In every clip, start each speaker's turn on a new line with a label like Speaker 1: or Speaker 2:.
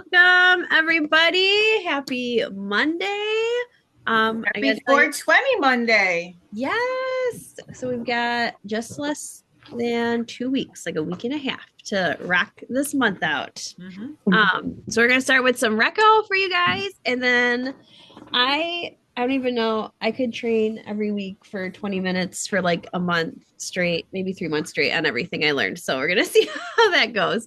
Speaker 1: Welcome, everybody. Happy Monday. I
Speaker 2: Happy
Speaker 1: gotta tell you,
Speaker 2: 420 Monday.
Speaker 1: yes. So we've got just less than 2 weeks, like a week and a half to rock this month out.
Speaker 2: Mhm.
Speaker 1: So we're gonna start with some Reco for you guys, and then I don't even know. I could train every week for 20 minutes for like a month straight, maybe 3 months straight on everything I learned. So we're gonna see how that goes.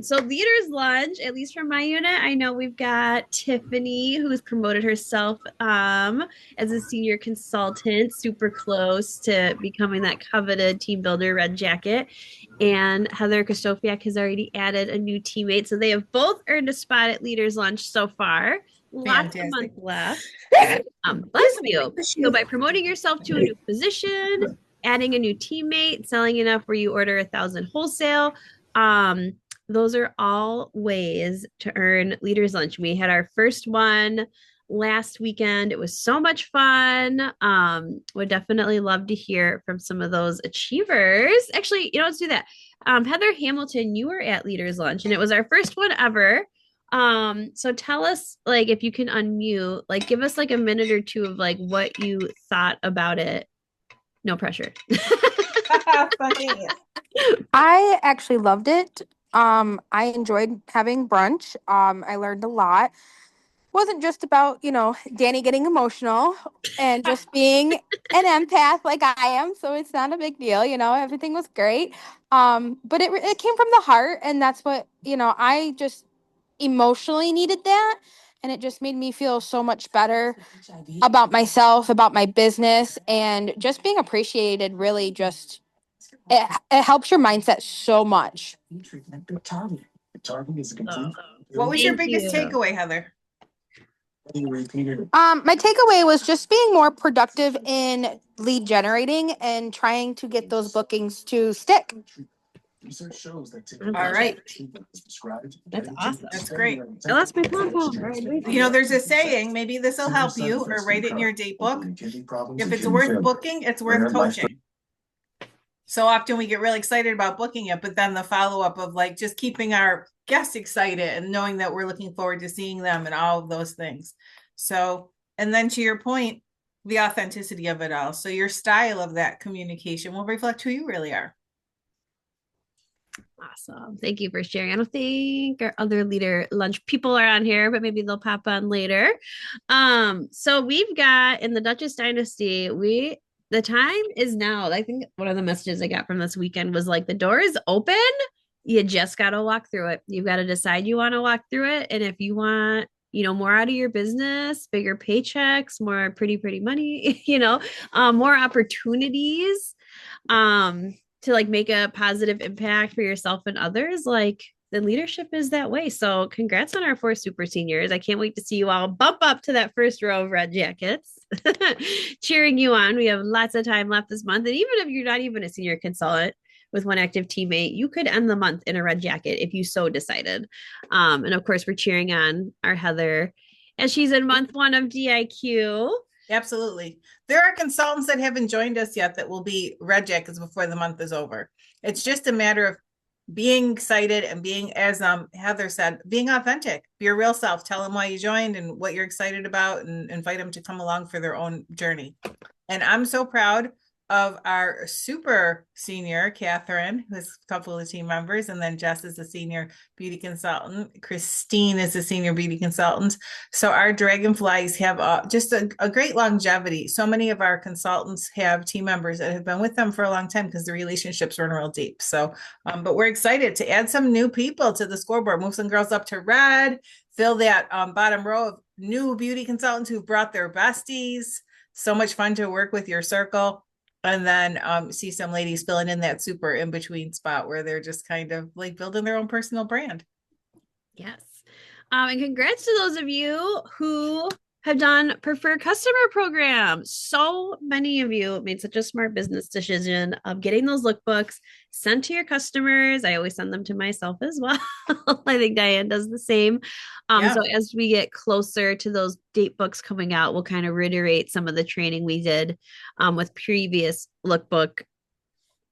Speaker 1: So leaders lunch, at least from my unit, I know we've got Tiffany who's promoted herself as a senior consultant, super close to becoming that coveted team builder red jacket. And Heather Kostofiak has already added a new teammate. So they have both earned a spot at leaders lunch so far. Lots of month
Speaker 2: Fantastic.
Speaker 1: left. Bless you. So by promoting yourself to a new position, adding a new teammate, selling enough where you order 1,000 wholesale, um, those are all ways to earn leaders lunch. We had our first one last weekend. It was so much fun. Would definitely love to hear from some of those achievers. Actually, let's do that. Heather Hamilton, you were at leaders lunch and it was our first one ever. So tell us, like, if you can unmute, like, give us like a minute or two of like what you thought about it. No pressure.
Speaker 2: Funny.
Speaker 3: I actually loved it. I enjoyed having brunch. I learned a lot. Wasn't just about, Danny getting emotional and just being an empath like I am. So it's not a big deal, everything was great. But it came from the heart, and that's what, I just emotionally needed that. And it just made me feel so much better about myself, about my business, and just being appreciated really just it helps your mindset so much.
Speaker 1: Oh,
Speaker 2: What was your
Speaker 1: thank
Speaker 2: biggest
Speaker 1: you.
Speaker 2: takeaway, Heather?
Speaker 3: My takeaway was just being more productive in lead generating and trying to get those bookings to stick.
Speaker 1: I
Speaker 2: All
Speaker 1: love
Speaker 2: right.
Speaker 1: it. That's awesome.
Speaker 2: That's great.
Speaker 1: I lost my phone.
Speaker 2: There's a saying, maybe this will help you or write it in your date book. If it's worth booking, it's worth coaching. So often we get really excited about booking it, but then the follow up of like just keeping our guests excited and knowing that we're looking forward to seeing them and all of those things. So, and then to your point, the authenticity of it all. So your style of that communication will reflect who you really are.
Speaker 1: Awesome. Thank you for sharing. I don't think our other leader lunch people are on here, but maybe they'll pop on later. So we've got in the Duchess Dynasty, the time is now. I think one of the messages I got from this weekend was like the door is open. You just gotta walk through it. You've got to decide you want to walk through it. And if you want, more out of your business, bigger paychecks, more pretty money, more opportunities. To like make a positive impact for yourself and others, like the leadership is that way. So congrats on our 4 super seniors. I can't wait to see you all bump up to that first row of red jackets cheering you on. We have lots of time left this month, and even if you're not even a senior consultant with one active teammate, you could end the month in a red jacket if you so decided. And of course, we're cheering on our Heather as she's in month 1 of DIQ.
Speaker 2: Absolutely. There are consultants that haven't joined us yet that will be red jackets before the month is over. It's just a matter of being excited and being, as Heather said, being authentic. Be your real self. Tell them why you joined and what you're excited about, and invite them to come along for their own journey. And I'm so proud of our super senior, Catherine, who's a couple of the team members, and then Jess is a senior beauty consultant. Christine is a senior beauty consultant. So our dragonflies have just a great longevity. So many of our consultants have team members that have been with them for a long time because the relationships run real deep. So, but we're excited to add some new people to the scoreboard, move some girls up to red, fill that bottom row of new beauty consultants who've brought their besties. So much fun to work with your circle. And then see some ladies filling in that super in between spot where they're just kind of like building their own personal brand.
Speaker 1: Yes. And congrats to those of you who have done preferred customer programs. So many of you made such a smart business decision of getting those lookbooks sent to your customers. I always send them to myself as well. I think Diane does the same. So as we get closer to those date books coming out, we'll kind of reiterate some of the training we did with previous lookbook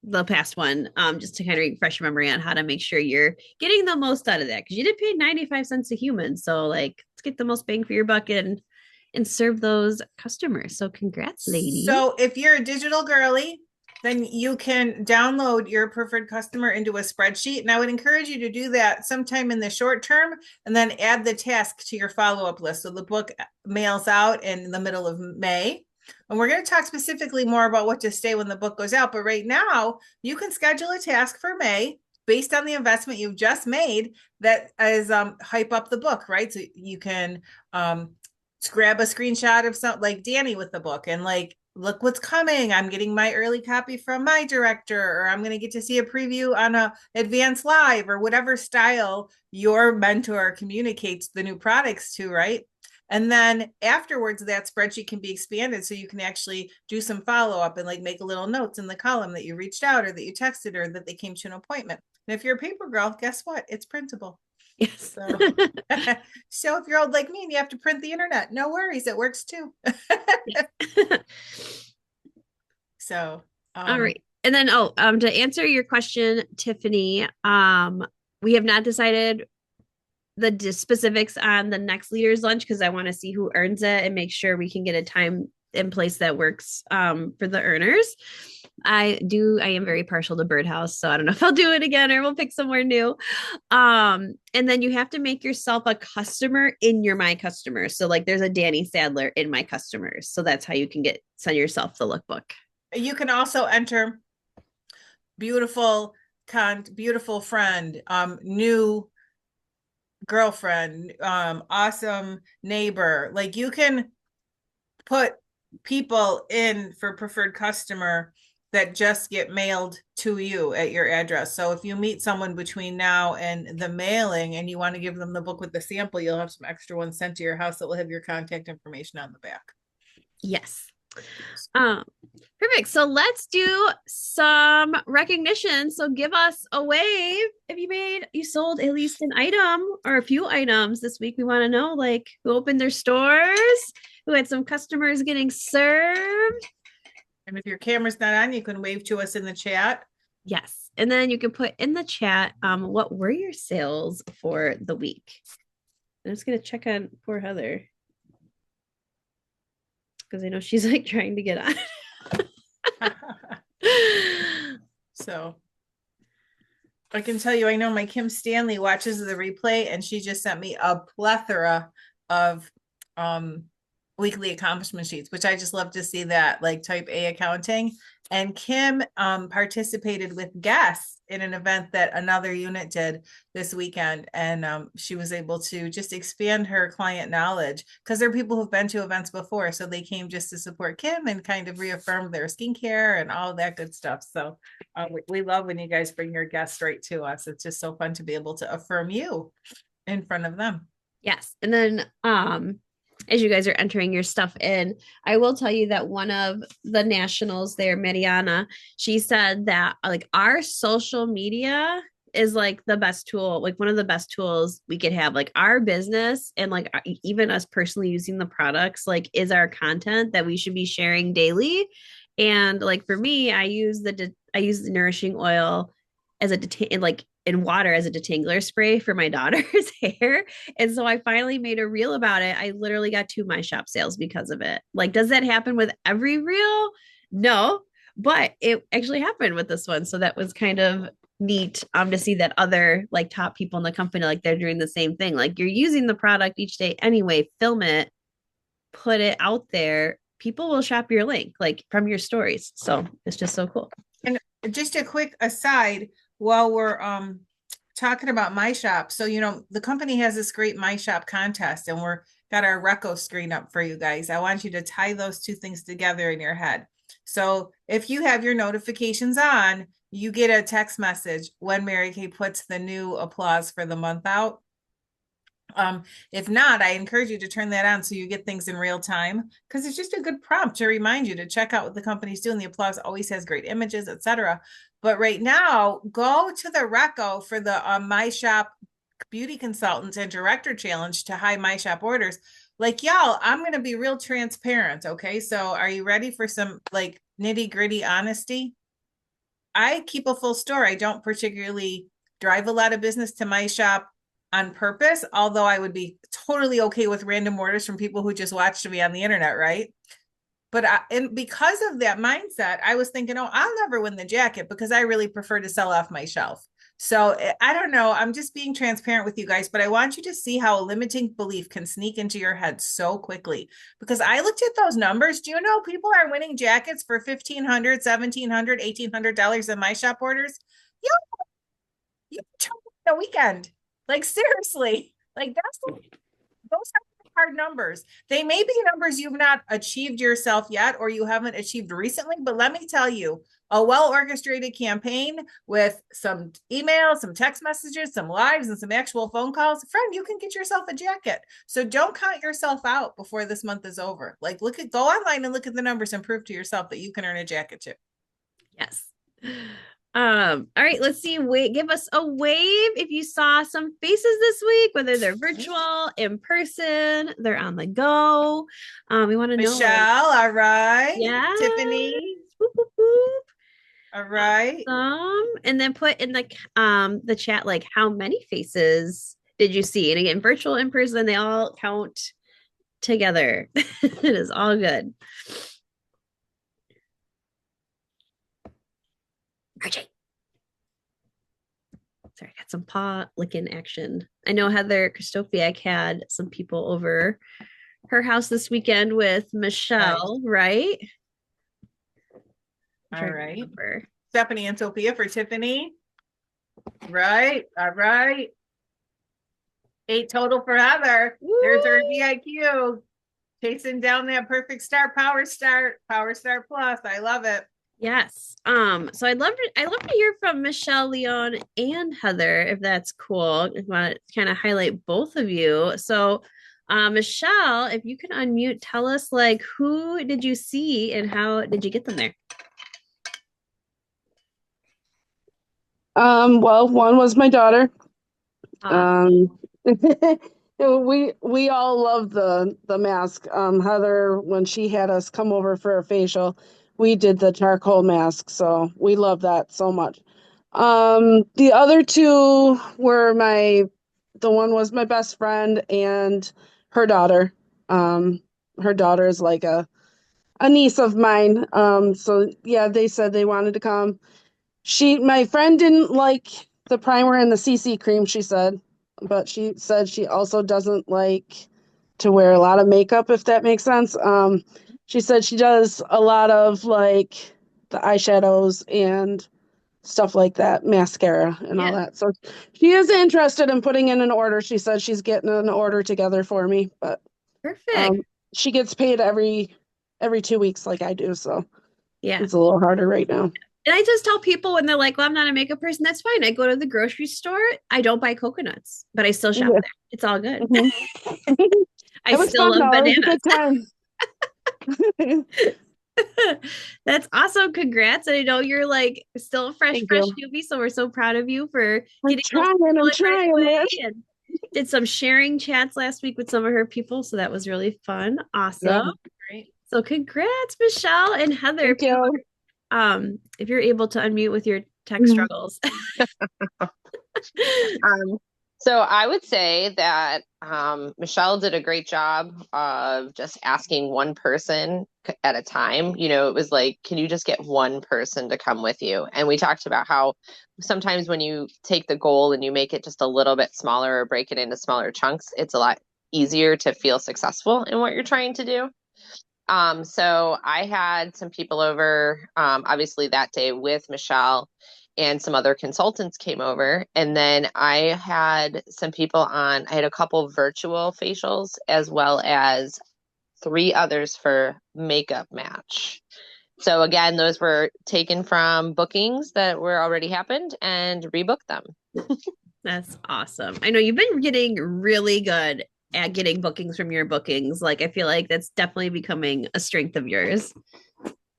Speaker 1: the past one, just to kind of refresh your memory on how to make sure you're getting the most out of that, because you did pay 95 cents a human. So like, let's get the most bang for your buck and serve those customers. So congrats, lady.
Speaker 2: So if you're a digital girly, then you can download your preferred customer into a spreadsheet. And I would encourage you to do that sometime in the short term and then add the task to your follow-up list. So the book mails out in the middle of May. And we're going to talk specifically more about what to stay when the book goes out. But right now, you can schedule a task for May based on the investment you've just made that is hype up the book, right? So you can grab a screenshot of something like Dani with the book and like, look what's coming. I'm getting my early copy from my director, or I'm going to get to see a preview on a advanced live, or whatever style your mentor communicates the new products to, right? And then afterwards, that spreadsheet can be expanded so you can actually do some follow-up and like make a little notes in the column that you reached out or that you texted or that they came to an appointment. And if you're a paper girl, guess what? It's printable.
Speaker 1: Yes.
Speaker 2: So if you're old like me and you have to print the internet, no worries, it works too. So
Speaker 1: all right. And then to answer your question, Tiffany, we have not decided the specifics on the next leaders lunch because I want to see who earns it and make sure we can get a time in place that works for the earners. I am very partial to Birdhouse, so I don't know if I'll do it again or we'll pick somewhere new. And then you have to make yourself a customer in your My Customers. So like there's a Dani Sadler in My Customers. So that's how you can send yourself the lookbook.
Speaker 2: You can also enter beautiful friend, new girlfriend, awesome neighbor. Like you can put people in for preferred customer that just get mailed to you at your address. So if you meet someone between now and the mailing and you want to give them the book with the sample, you'll have some extra ones sent to your house that will have your contact information on the back.
Speaker 1: Yes. Perfect. So let's do some recognition. So give us a wave if you sold at least an item or a few items this week. We want to know like who opened their stores, who had some customers getting served.
Speaker 2: And if your camera's not on, you can wave to us in the chat.
Speaker 1: Yes. And then you can put in the chat, what were your sales for the week? I'm just going to check on poor Heather, because I know she's like trying to get on.
Speaker 2: So I can tell you, I know my Kim Stanley watches the replay and she just sent me a plethora of weekly accomplishment sheets, which I just love to see that, like type A accounting. And Kim participated with guests in an event that another unit did this weekend. And she was able to just expand her client knowledge because there are people who've been to events before. So they came just to support Kim and kind of reaffirm their skincare and all that good stuff. So we love when you guys bring your guests right to us. It's just so fun to be able to affirm you in front of them.
Speaker 1: Yes. And then as you guys are entering your stuff in, I will tell you that one of the nationals there, Mariana, she said that like our social media is like the best tool, like one of the best tools we could have. Like our business and like even us personally using the products, like is our content that we should be sharing daily. And like for me, I use the nourishing oil as in water as a detangler spray for my daughter's hair. And so I finally made a reel about it. I literally got 2 My Shop sales because of it. Like, does that happen with every reel? No, but it actually happened with this one. So that was kind of neat to see that other like top people in the company, like they're doing the same thing. Like you're using the product each day anyway, film it, put it out there. People will shop your link like from your stories. So it's just so cool.
Speaker 2: And just a quick aside, while we're talking about My Shop, so the company has this great My Shop contest, and we're got our Reco screen up for you guys. I want you to tie those two things together in your head. So if you have your notifications on, you get a text message when Mary Kay puts the new applause for the month out. If not, I encourage you to turn that on so you get things in real time, because it's just a good prompt to remind you to check out what the company's doing. The applause always has great images, etc. But right now, go to the Reco for the My Shop Beauty Consultants and Director Challenge to high My Shop orders. Like, y'all, I'm going to be real transparent. Okay. So are you ready for some like nitty gritty honesty? I keep a full store. I don't particularly drive a lot of business to my shop on purpose, although I would be totally okay with random orders from people who just watched me on the internet, right? But and because of that mindset, I was thinking, oh, I'll never win the jacket because I really prefer to sell off my shelf. So I don't know. I'm just being transparent with you guys, but I want you to see how a limiting belief can sneak into your head so quickly. Because I looked at those numbers. Do you know people are winning jackets for $1,500, $1,700, $1,800 in my shop orders? You, you turn the weekend. Like seriously, like those are hard numbers. They may be numbers you've not achieved yourself yet or you haven't achieved recently, but let me tell you, a well-orchestrated campaign with some emails, some text messages, some lives, and some actual phone calls, friend, you can get yourself a jacket. So don't count yourself out before this month is over. Like go online and look at the numbers and prove to yourself that you can earn a jacket too.
Speaker 1: Yes. All right, let's see. Give us a wave if you saw some faces this week, whether they're virtual, in person, they're on the go. We want to know.
Speaker 2: Michelle, all right.
Speaker 1: Yeah.
Speaker 2: Tiffany.
Speaker 1: Whoop, whoop, whoop.
Speaker 2: All right.
Speaker 1: And then put in the chat like how many faces did you see? And again, virtual, in person, they all count together. It is all good. RJ. Sorry, I got some paw licking action. I know Heather Christofiak had some people over her house this weekend with Michelle, right?
Speaker 2: All right. Stephanie and Sophia for Tiffany. Right. All right. 8 total for Heather. Woo! There's our VIQ. Chasing down that perfect start, Power Start Plus. I love it.
Speaker 1: Yes. So I'd love to hear from Michelle, Leon, and Heather, if that's cool. I want to kind of highlight both of you. So Michelle, if you can unmute, tell us like who did you see and how did you get them there?
Speaker 4: Well, one was my daughter. We all love the mask. Heather, when she had us come over for a facial, we did the charcoal mask, so we love that so much. The other two were the one was my best friend and her daughter. Her daughter is like a niece of mine. So yeah, they said they wanted to come. My friend didn't like the primer and the CC cream, she said, but she said she also doesn't like to wear a lot of makeup, if that makes sense. She said she does a lot of like the eyeshadows and stuff like that, mascara and all that. So she is interested in putting in an order. She said she's getting an order together for me, but
Speaker 1: perfect.
Speaker 4: She gets paid every 2 weeks like I do, so
Speaker 1: yeah,
Speaker 4: it's a little harder right now.
Speaker 1: And I just tell people when they're like, well, I'm not a makeup person, that's fine. I go to the grocery store. I don't buy coconuts, but I still shop there. It's all good. Mm-hmm. I still love bananas. That's awesome. Congrats. And I know you're like still a fresh newbie. So we're so proud of you for getting
Speaker 4: I'm trying.
Speaker 1: And did some sharing chats last week with some of her people. So that was really fun. Awesome.
Speaker 2: Yeah. Great.
Speaker 1: So congrats, Michelle and Heather. If you're able to unmute with your tech struggles.
Speaker 5: So I would say that Michelle did a great job of just asking one person at a time. You know, it was like, can you just get one person to come with you? And we talked about how sometimes when you take the goal and you make it just a little bit smaller or break it into smaller chunks, it's a lot easier to feel successful in what you're trying to do. So I had some people over, obviously that day with Michelle, and some other consultants came over. And then I had some people I had a couple virtual facials as well as 3 others for makeup match. So again, those were taken from bookings that were already happened and rebooked them.
Speaker 1: That's awesome. I know you've been getting really good at getting bookings from your bookings. Like, I feel like that's definitely becoming a strength of yours.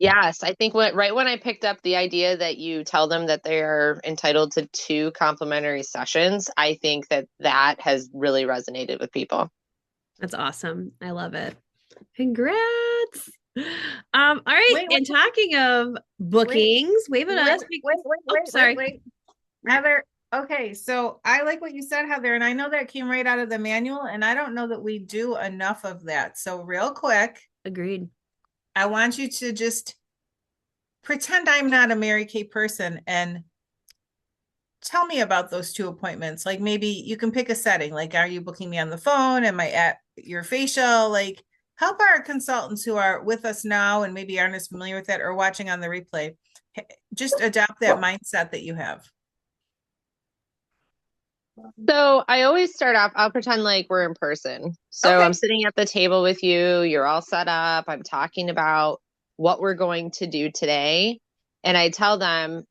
Speaker 5: Yes, I think right when I picked up the idea that you tell them that they are entitled to 2 complimentary sessions, I think that has really resonated with people.
Speaker 1: That's awesome. I love it. Congrats. All right.
Speaker 2: Wait,
Speaker 1: And talking of
Speaker 2: wait,
Speaker 1: bookings, wave at
Speaker 2: wait,
Speaker 1: us. Oh,
Speaker 2: wait,
Speaker 1: sorry.
Speaker 2: wait. Heather, okay, so I like what you said, Heather, and I know that came right out of the manual, and I don't know that we do enough of that. So real quick,
Speaker 1: Agreed.
Speaker 2: I want you to just pretend I'm not a Mary Kay person and tell me about those two appointments. Like maybe you can pick a setting. Like, are you booking me on the phone? Am I at your facial? Like, help our consultants who are with us now and maybe aren't as familiar with that or watching on the replay. Just adopt that mindset that you have.
Speaker 5: So I always start off, I'll pretend like we're in person. So
Speaker 2: Okay.
Speaker 5: I'm sitting at the table with you, you're all set up, I'm talking about what we're going to do today. And I tell them,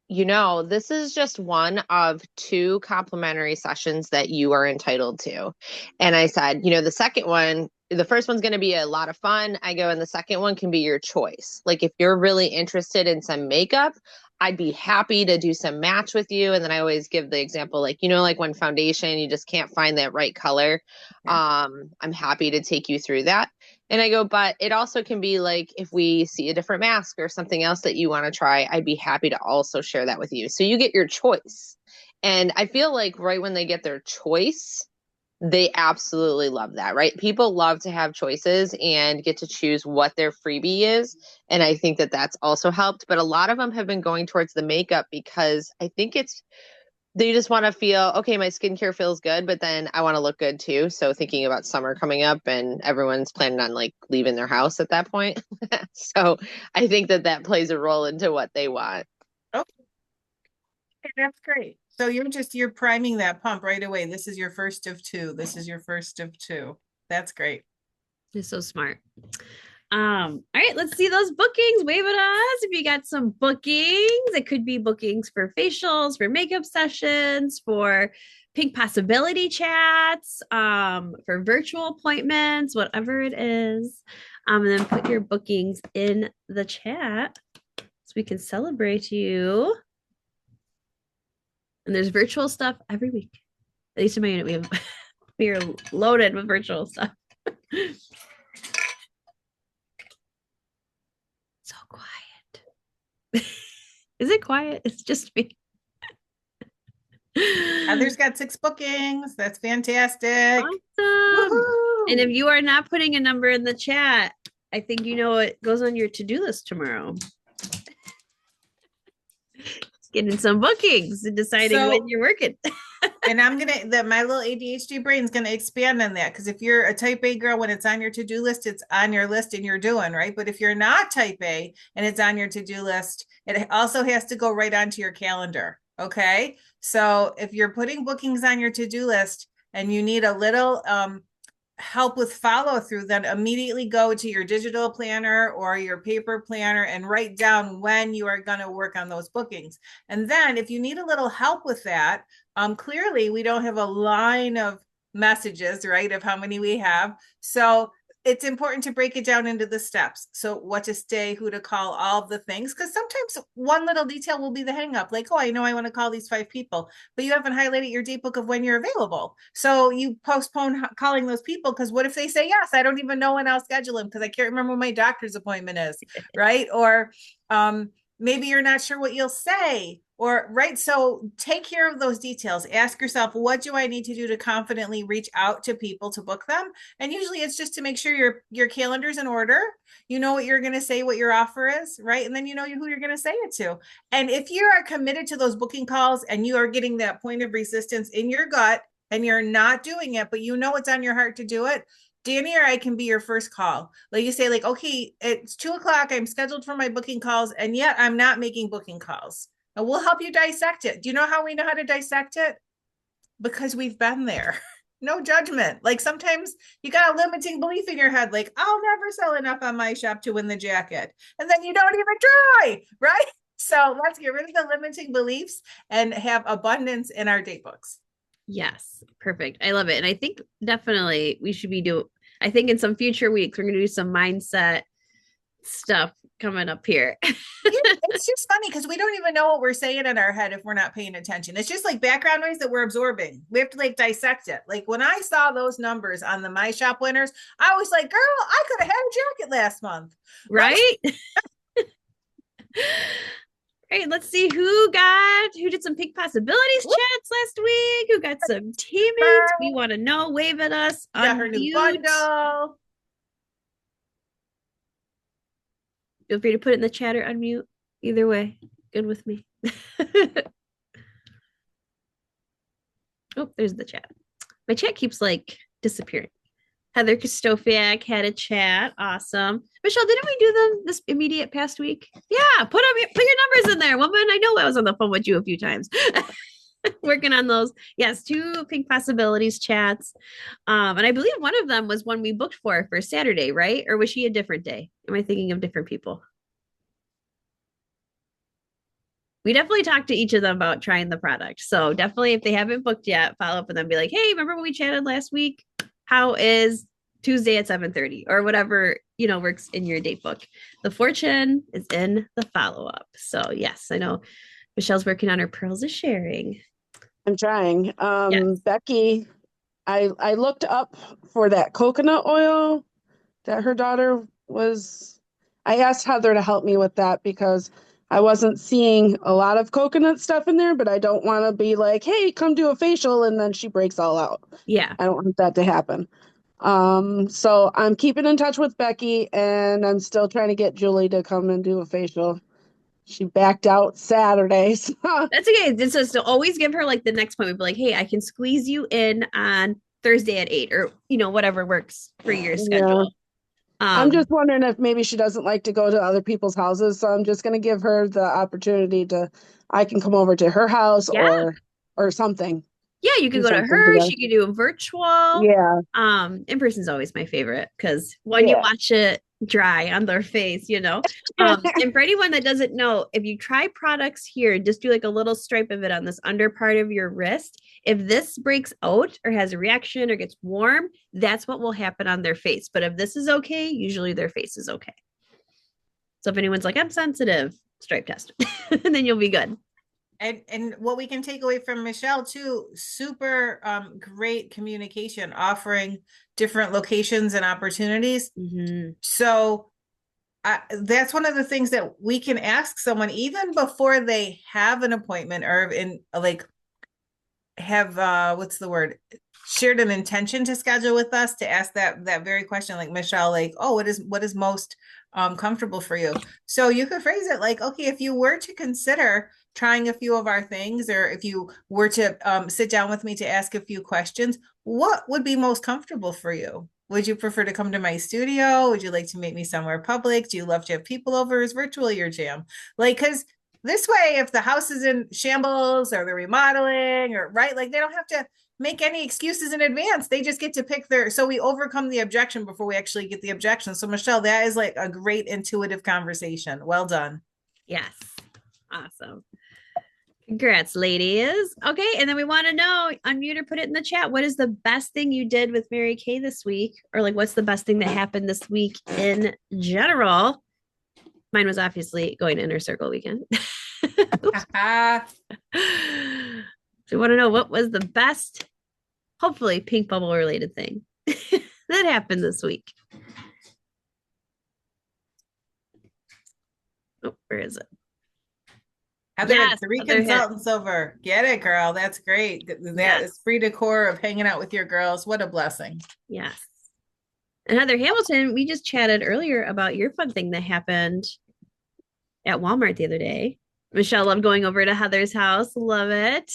Speaker 5: this is just one of two complimentary sessions that you are entitled to. And I said, the second one, the first one's going to be a lot of fun. I go, and the second one can be your choice. Like if you're really interested in some makeup, I'd be happy to do some match with you. And then I always give the example, like, like when foundation, you just can't find that right color.
Speaker 2: Yeah.
Speaker 5: I'm happy to take you through that. And I go, but it also can be like if we see a different mask or something else that you want to try, I'd be happy to also share that with you. So you get your choice. And I feel like right when they get their choice, they absolutely love that, right? People love to have choices and get to choose what their freebie is. And I think that that's also helped. But a lot of them have been going towards the makeup because I think they just want to feel, okay, my skincare feels good, but then I want to look good too. So thinking about summer coming up and everyone's planning on like leaving their house at that point. So I think that plays a role into what they want.
Speaker 2: Okay, that's great. So you're priming that pump right away. This is your first of two. This is your first of two. That's great.
Speaker 1: You're so smart. All right, let's see those bookings. Wave at us if you got some bookings. It could be bookings for facials, for makeup sessions, for pink possibility chats, for virtual appointments, whatever it is. And then put your bookings in the chat so we can celebrate you. And there's virtual stuff every week. At least in my unit, we are loaded with virtual stuff. So quiet. Is it quiet? It's just me.
Speaker 2: Heather's got 6 bookings. That's fantastic.
Speaker 1: Awesome. And if you are not putting a number in the chat, I think you know what goes on your to-do list tomorrow. Getting some bookings and deciding when you're working.
Speaker 2: And I'm gonna my little ADHD brain's gonna expand on that because if you're a type A girl, when it's on your to-do list, it's on your list and you're doing right. But if you're not type A and it's on your to-do list, it also has to go right onto your calendar. Okay. So if you're putting bookings on your to-do list and you need a little help with follow through, then immediately go to your digital planner or your paper planner and write down when you are going to work on those bookings. And then if you need a little help with that, clearly we don't have a line of messages, right, of how many we have. So it's important to break it down into the steps. So what to say, who to call, all of the things, because sometimes one little detail will be the hang up. Like, oh, I know I want to call these 5 people, but you haven't highlighted your date book of when you're available. So you postpone calling those people because what if they say yes? I don't even know when I'll schedule them because I can't remember when my doctor's appointment is, right? Or maybe you're not sure what you'll say. Or right. So take care of those details. Ask yourself, what do I need to do to confidently reach out to people to book them? And usually it's just to make sure your calendar's in order. You know what you're going to say, what your offer is, right? And then you know who you're going to say it to. And if you are committed to those booking calls and you are getting that point of resistance in your gut and you're not doing it, but you know it's on your heart to do it, Dani or I can be your first call. Like you say, like, okay, it's 2:00. I'm scheduled for my booking calls, and yet I'm not making booking calls. And we'll help you dissect it. Do you know how we know how to dissect it? Because we've been there. No judgment. Like sometimes you got a limiting belief in your head, like, I'll never sell enough on my shop to win the jacket. And then you don't even try, right? So let's get rid of the limiting beliefs and have abundance in our date books.
Speaker 1: Yes, perfect. I love it. And I think definitely we should I think in some future weeks, we're going to do some mindset stuff coming up here.
Speaker 2: It's just funny because we don't even know what we're saying in our head if we're not paying attention. It's just like background noise that we're absorbing. We have to like dissect it. Like when I saw those numbers on the My Shop winners, I was like, girl, I could have had a jacket last month.
Speaker 1: Right? Right, let's see who did some Pink Possibilities chats last week, who got some teammates. We want to know. Wave at us.
Speaker 2: Got her new bundle.
Speaker 1: Feel free to put it in the chat or unmute. Either way, good with me. Oh, there's the chat. My chat keeps like disappearing. Heather Kostofiak had a chat. Awesome. Michelle, didn't we do them this immediate past week? Yeah, put your numbers in there, woman. I know I was on the phone with you a few times. Working on those. Yes, 2 Pink Possibilities chats. And I believe one of them was one we booked for Saturday, right? Or was she a different day? Am I thinking of different people? We definitely talked to each of them about trying the product. So definitely, if they haven't booked yet, follow up with them. Be like, hey, remember when we chatted last week? How is Tuesday at 7:30 or whatever, works in your date book? The fortune is in the follow-up. So yes, I know Michelle's working on her pearls of sharing.
Speaker 4: I'm trying.
Speaker 1: Yes.
Speaker 4: Becky, I looked up for that coconut oil that her daughter was. I asked Heather to help me with that because I wasn't seeing a lot of coconut stuff in there, but I don't want to be like, hey, come do a facial, and then she breaks all out.
Speaker 1: Yeah.
Speaker 4: I don't want that to happen. So I'm keeping in touch with Becky, and I'm still trying to get Julie to come and do a facial. She backed out Saturday. So.
Speaker 1: That's okay. It's just to always give her like the next point. We'd be like, hey, I can squeeze you in on Thursday at 8 or, whatever works for your schedule.
Speaker 4: I'm just wondering if maybe she doesn't like to go to other people's houses. So I'm just going to give her the opportunity I can come over to her house or something.
Speaker 1: Yeah, you could go to her. Together. She could do a virtual.
Speaker 4: Yeah.
Speaker 1: In person is always my favorite because you watch it dry on their face, And for anyone that doesn't know, if you try products here, just do like a little stripe of it on this under part of your wrist. If this breaks out or has a reaction or gets warm, that's what will happen on their face. But if this is okay, usually their face is okay. So if anyone's like, I'm sensitive, stripe test, and then you'll be good.
Speaker 2: And what we can take away from Michelle too, super great communication, offering different locations and opportunities.
Speaker 1: Mm-hmm.
Speaker 2: So that's one of the things that we can ask someone even before they have an appointment or have what's the word? Shared an intention to schedule with us, to ask that very question, like Michelle, like, oh, what is most comfortable for you? So you could phrase it like, okay, if you were to consider trying a few of our things, or if you were to sit down with me to ask a few questions, what would be most comfortable for you? Would you prefer to come to my studio? Would you like to meet me somewhere public? Do you love to have people over? Is virtual your jam? Like, because this way, if the house is in shambles or they're remodeling or right, like they don't have to make any excuses in advance. They just get to pick so we overcome the objection before we actually get the objection. So Michelle, that is like a great intuitive conversation. Well done.
Speaker 1: Yes. Awesome. Congrats, ladies. Okay. And then we want to know, unmute or put it in the chat. What is the best thing you did with Mary Kay this week? Or like, what's the best thing that happened this week in general? Mine was obviously going to Inner Circle weekend. So we want to know what was the best, hopefully pink bubble related thing that happened this week. Oh, where is it?
Speaker 2: Heather had 3 consultants over. Get it, girl. That's great. That is free decor of hanging out with your girls. What a blessing.
Speaker 1: Yes. And Heather Hamilton, we just chatted earlier about your fun thing that happened at Walmart the other day. Michelle loved going over to Heather's house. Love it.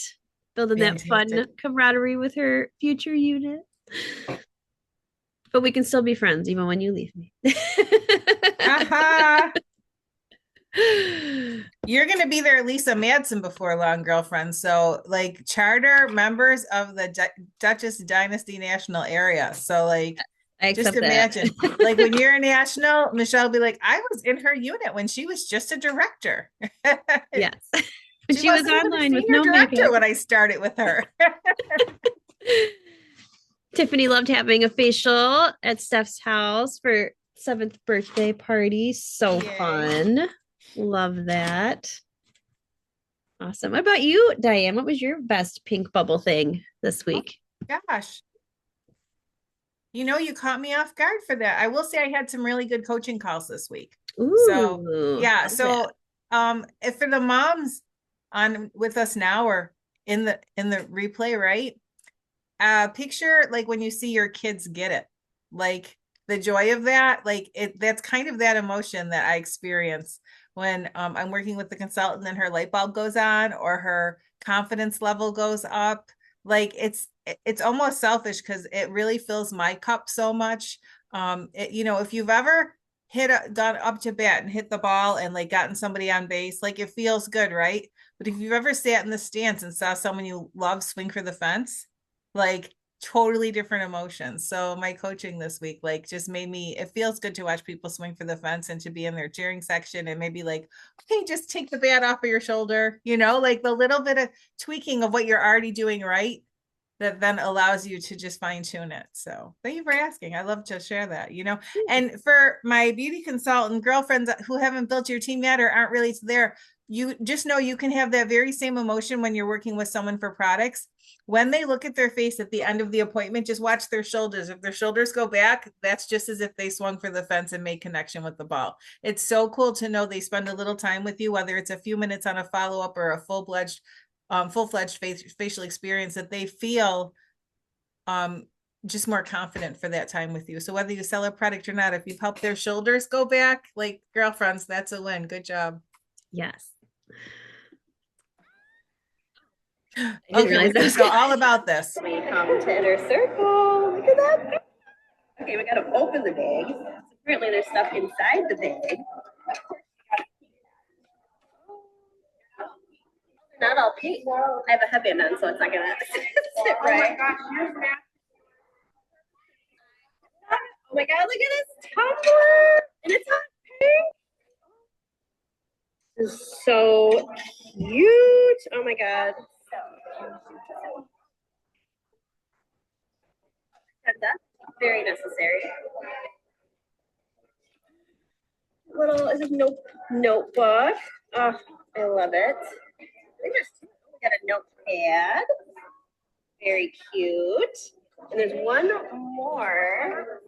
Speaker 1: Building that fun camaraderie with her future unit. But we can still be friends even when you leave me.
Speaker 2: You're going to be their Lisa Madsen before long, girlfriend. So like charter members of the Duchess Dynasty National Area. So like, just imagine like when you're a national, Michelle will be like, I was in her unit when she was just a director.
Speaker 1: Yes. She was online with no
Speaker 2: director
Speaker 1: makeup
Speaker 2: when I started with her.
Speaker 1: Tiffany loved having a facial at Steph's house for 7th birthday party. So
Speaker 2: Yay.
Speaker 1: fun. Love that. Awesome. What about you, Diane? What was your best pink bubble thing this week?
Speaker 2: Gosh. You caught me off guard for that. I will say I had some really good coaching calls this week. So yeah.
Speaker 1: Love
Speaker 2: So
Speaker 1: that.
Speaker 2: if for the moms on with us now or in the replay, right? Picture like when you see your kids get it, like the joy of that, like that's kind of that emotion that I experience when I'm working with the consultant and her light bulb goes on or her confidence level goes up. Like it's almost selfish because it really fills my cup so much. If you've ever gone up to bat and hit the ball and like gotten somebody on base, like it feels good, right? But if you've ever sat in the stands and saw someone you love swing for the fence, like totally different emotions. So my coaching this week, like just made me, it feels good to watch people swing for the fence and to be in their cheering section and maybe like, okay, just take the bat off of your shoulder, like the little bit of tweaking of what you're already doing right that then allows you to just fine tune it. So thank you for asking. I love to share that, and for my beauty consultant girlfriends who haven't built your team yet or aren't really there, you just know you can have that very same emotion when you're working with someone for products. When they look at their face at the end of the appointment, just watch their shoulders. If their shoulders go back, that's just as if they swung for the fence and made connection with the ball. It's so cool to know they spend a little time with you, whether it's a few minutes on a follow-up or a full-fledged facial experience, that they feel just more confident for that time with you. So whether you sell a product or not, if you've helped their shoulders go back, like girlfriends, that's a win. Good job.
Speaker 1: Yes.
Speaker 2: Okay, we're gonna go all about this.
Speaker 6: We come to inner circle. Look at that. Okay, we gotta open the bag. Apparently there's stuff inside the bag. Not all pink. I have a headband on, so it's not gonna sit right. Oh my gosh, here's that. Oh my god, look at this tumbler! And it's hot pink. This is so cute. Oh my god. That's very necessary. Is this notebook? Oh, I love it. We got a notepad. Very cute. And there's one more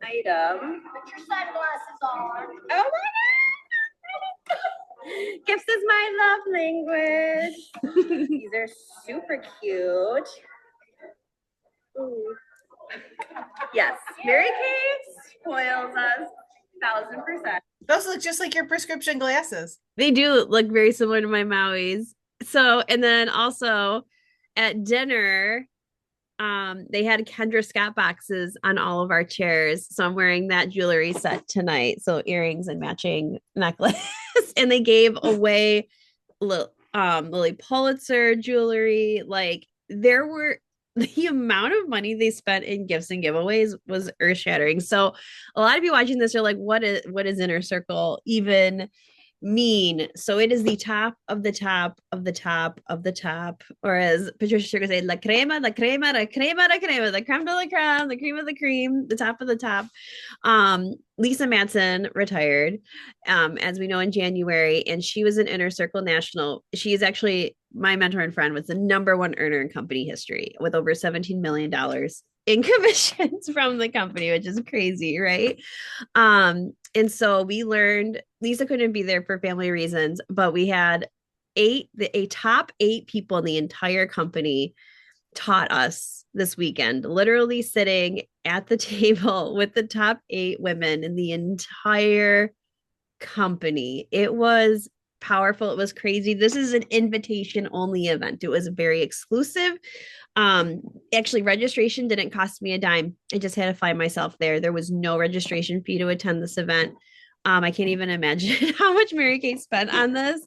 Speaker 6: item. Put your sunglasses on. Oh my god! Gifts is my love language. These are super cute. Ooh. Yes, Mary Kate spoils us 1,000%.
Speaker 2: Those look just like your prescription glasses.
Speaker 1: They do look very similar to my Maui's. So, and then also at dinner, they had Kendra Scott boxes on all of our chairs. So I'm wearing that jewelry set tonight. So earrings and matching necklace. And they gave away Lily Pulitzer jewelry. Like there were the amount of money they spent in gifts and giveaways was earth shattering. So a lot of you watching this are like, what is Inner Circle even mean? So it is the top of the top of the top of the top, or as Patricia Sugar said, la crema, la crema, la crema, la crema, the creme de la creme, the cream of the cream, the top of the top. Lisa Madsen retired, as we know, in January, and she was an Inner Circle National. She is actually my mentor and friend, was the #1 earner in company history with over $17 million in commissions from the company, which is crazy, right? And so we learned, Lisa couldn't be there for family reasons, but we had a top 8 people in the entire company taught us this weekend, literally sitting at the table with the top 8 women in the entire company. It was powerful. It was crazy. This is an invitation only event. It was very exclusive. Actually, registration didn't cost me a dime. I just had to find myself there. There was no registration fee to attend this event. I can't even imagine how much Mary Kate spent on this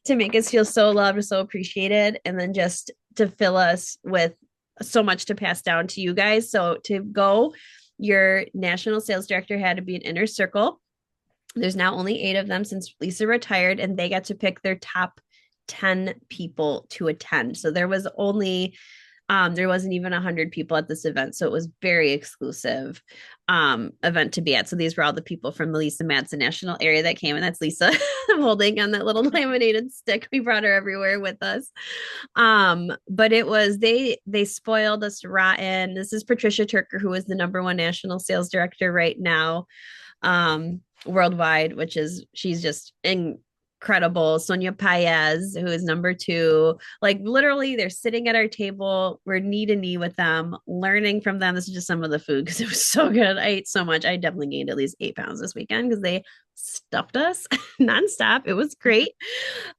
Speaker 1: to make us feel so loved, so appreciated, and then just to fill us with so much to pass down to you guys. So to go, your national sales director had to be an Inner Circle. There's now only 8 of them since Lisa retired, and they got to pick their top 10 people to attend. So there was only There wasn't even 100 people at this event, so it was very exclusive event to be at. So these were all the people from the Lisa Madsen National area that came, and that's Lisa holding on that little laminated stick. We brought her everywhere with us. But it was they spoiled us rotten. This is Patricia Turker, who is the #1 national sales director right now, worldwide, which is she's just incredible. Sonia Paez, who is #2. Like literally, they're sitting at our table. We're knee to knee with them, learning from them. This is just some of the food because it was so good. I ate so much. I definitely gained at least 8 pounds this weekend because they stuffed us nonstop. It was great.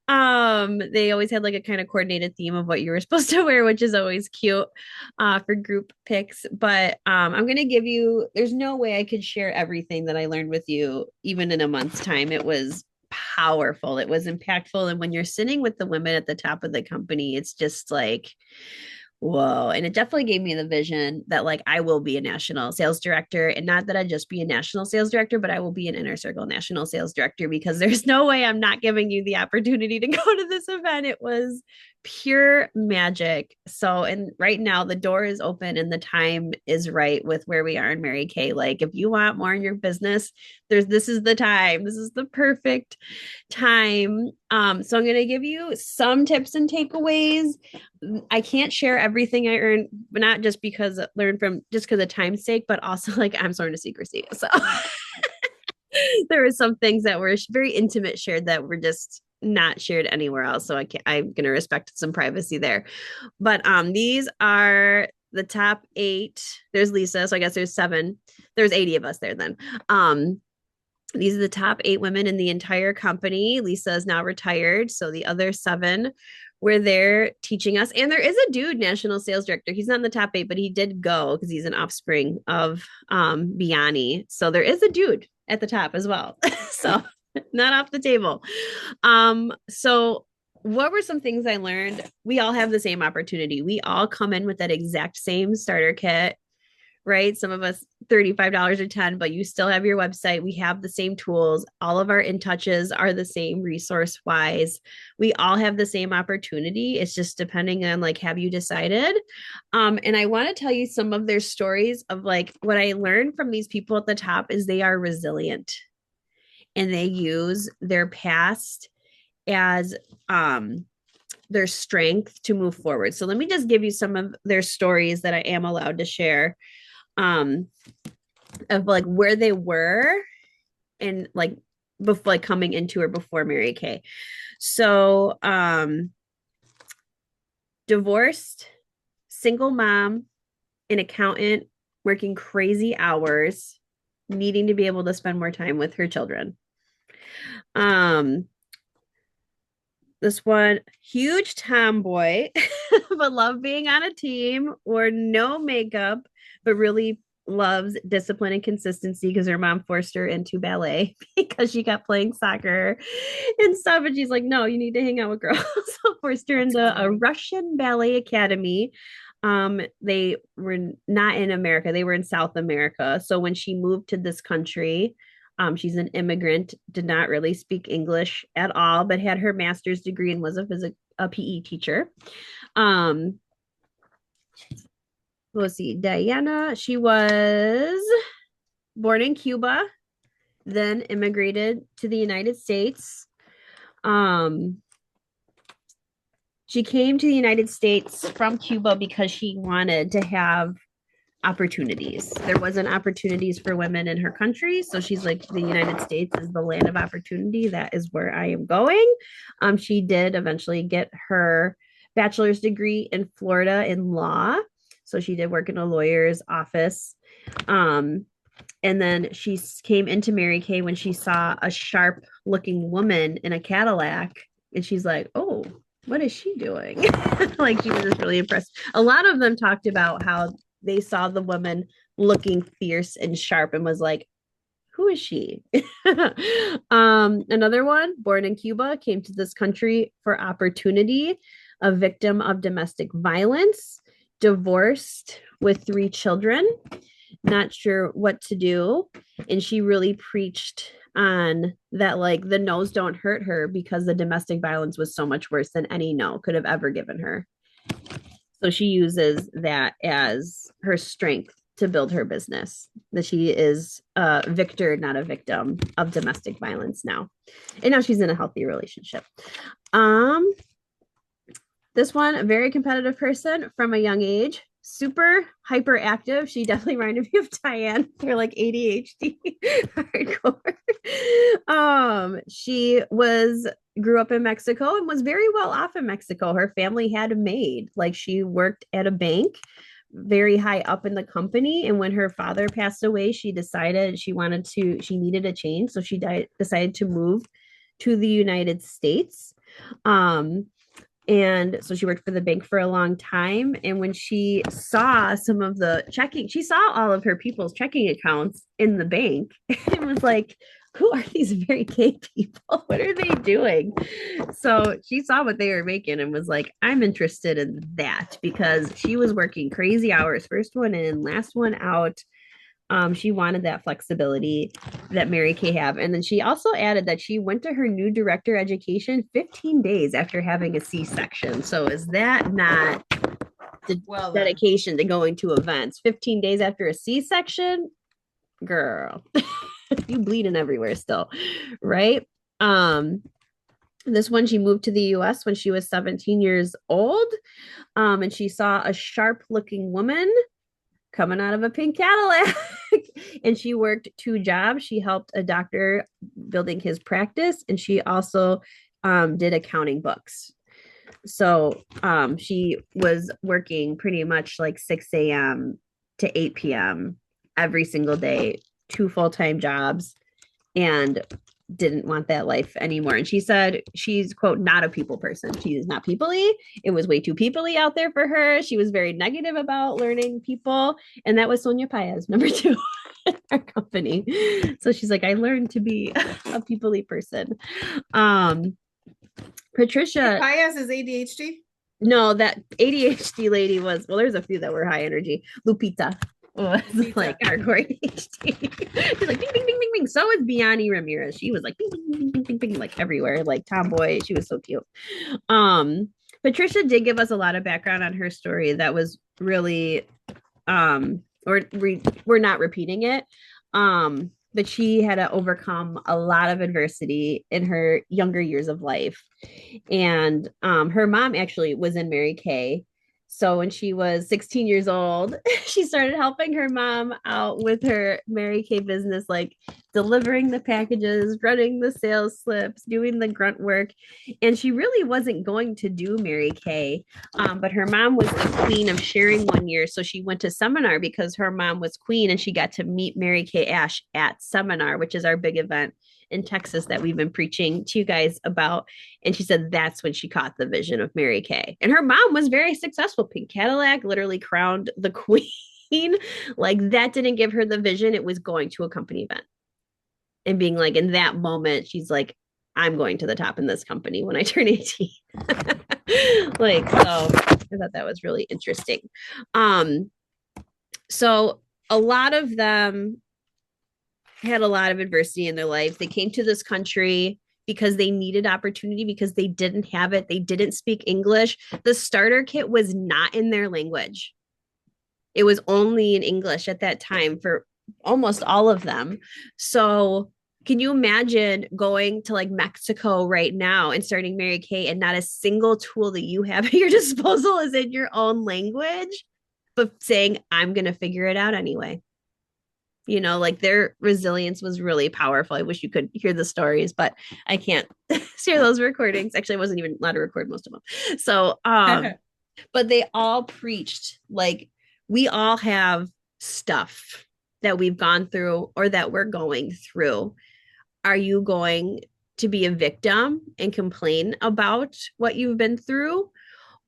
Speaker 1: They always had like a kind of coordinated theme of what you were supposed to wear, which is always cute for group picks. But I'm gonna give you, there's no way I could share everything that I learned with you even in a month's time. It was powerful, it was impactful. And when you're sitting with the women at the top of the company, it's just like whoa. And it definitely gave me the vision that like I will be a national sales director, and not that I just be a national sales director, but I will be an inner circle national sales director, because there's no way I'm not giving you the opportunity to go to this event. It was pure magic. So, and right now the door is open and the time is right with where we are in Mary Kay. Like if you want more in your business, this is the time. This is the perfect time. So I'm going to give you some tips and takeaways. I can't share everything I earned, but not just because I learned from just because of time's sake, but also like I'm sworn to secrecy. So there were some things that were very intimate shared that were just not shared anywhere else. So I'm going to respect some privacy there. But these are the top 8. There's Lisa, so I guess there's 7. There's 80 of us there then. These are the top 8 women in the entire company. Lisa is now retired, so the other 7 were there teaching us. And there is a dude national sales director. He's not in the top 8, but he did go because he's an offspring of Biani. So there is a dude at the top as well. So not off the table. So what were some things I learned? We all have the same opportunity. We all come in with that exact same starter kit, right? Some of us $35 or 10, but you still have your website. We have the same tools. All of our in touches are the same resource wise. We all have the same opportunity. It's just depending on like, have you decided? And I want to tell you some of their stories of like what I learned from these people at the top is they are resilient and they use their past as their strength to move forward. So let me just give you some of their stories that I am allowed to share of like where they were and like before like coming into or before Mary Kay. So divorced, single mom, an accountant, working crazy hours, needing to be able to spend more time with her children. This one, huge tomboy, but love being on a team, or no makeup, but really loves discipline and consistency because her mom forced her into ballet because she kept playing soccer and stuff. And she's like, no, you need to hang out with girls. So forced her into a Russian ballet academy. They were not in America, they were in South America. So when she moved to this country, she's an immigrant, did not really speak English at all, but had her master's degree and was a PE teacher. Let's see, Diana, she was born in Cuba, then immigrated to the United States. She came to the United States from Cuba because she wanted to have opportunities. There wasn't opportunities for women in her country. So she's like, the United States is the land of opportunity. That is where I am going. She did eventually get her bachelor's degree in Florida in law. So she did work in a lawyer's office. And then she came into Mary Kay when she saw a sharp looking woman in a Cadillac. And she's like, oh, what is she doing? Like she was just really impressed. A lot of them talked about how they saw the woman looking fierce and sharp and was like, who is she? Another one, born in Cuba, came to this country for opportunity, a victim of domestic violence, divorced with 3 children, not sure what to do. And she really preached on that, like the no's don't hurt her because the domestic violence was so much worse than any no could have ever given her. So she uses that as her strength to build her business, that she is a victor, not a victim of domestic violence now. And now she's in a healthy relationship. Um, this one, a very competitive person from a young age, super hyperactive. She definitely reminded me of Diane. They're like ADHD hardcore. She was grew up in Mexico and was very well off in Mexico. Her family had a maid. Like she worked at a bank very high up in the company. And when her father passed away, she decided she needed a change. So she decided to move to the United States. Um, and so she worked for the bank for a long time. And when she saw some of the checking, she saw all of her people's checking accounts in the bank and was like, who are these very gay people? What are they doing? So she saw what they were making and was like, I'm interested in that, because she was working crazy hours, first one in, last one out. She wanted that flexibility that Mary Kay have. And then she also added that she went to her new director education 15 days after having a C-section. So is that not the dedication to going to events? 15 days after a C-section? Girl, you bleeding everywhere still, right? This one, she moved to the US when she was 17 years old. And she saw a sharp looking woman coming out of a pink Cadillac. And she worked 2 jobs. She helped a doctor building his practice, and she also did accounting books. So she was working pretty much like 6 a.m. to 8 p.m. every single day, 2 full-time jobs, and didn't want that life anymore. And she said she's, quote, not a people person. She is not peoply. It was way too peoply out there for her. She was very negative about learning people. And that was Sonia Paez, number 2 in our company. So she's like, I learned to be a peoply person. Patricia.
Speaker 2: Paez is ADHD?
Speaker 1: No, that ADHD lady was, well, there's a few that were high energy. Lupita. Oh, it's like hardcore ADHD. She's like bing, bing, bing, bing, bing. So is Biani Ramirez. She was like bing, bing, bing, bing, bing, bing, like everywhere, like tomboy. She was so cute. Patricia did give us a lot of background on her story that was really, we're not repeating it. But she had to overcome a lot of adversity in her younger years of life. And her mom actually was in Mary Kay. So when she was 16 years old, she started helping her mom out with her Mary Kay business, like delivering the packages, running the sales slips, doing the grunt work. And she really wasn't going to do Mary Kay, but her mom was the queen of sharing one year. So she went to seminar because her mom was queen, and she got to meet Mary Kay Ash at seminar, which is our big event in Texas that we've been preaching to you guys about. And she said that's when she caught the vision of Mary Kay. And her mom was very successful. Pink Cadillac, literally crowned the queen. Like that didn't give her the vision. It was going to a company event and being like, in that moment, she's like, I'm going to the top in this company when I turn 18. Like, so I thought that was really interesting. So a lot of them had a lot of adversity in their life. They came to this country because they needed opportunity, because they didn't have it. They didn't speak English. The starter kit was not in their language. It was only in English at that time for almost all of them. So can you imagine going to like Mexico right now and starting Mary Kay and not a single tool that you have at your disposal is in your own language, but saying, I'm going to figure it out anyway. You know, like their resilience was really powerful. I wish you could hear the stories, but I can't share those recordings. Actually, I wasn't even allowed to record most of them. So, but they all preached like we all have stuff that we've gone through or that we're going through. Are you going to be a victim and complain about what you've been through?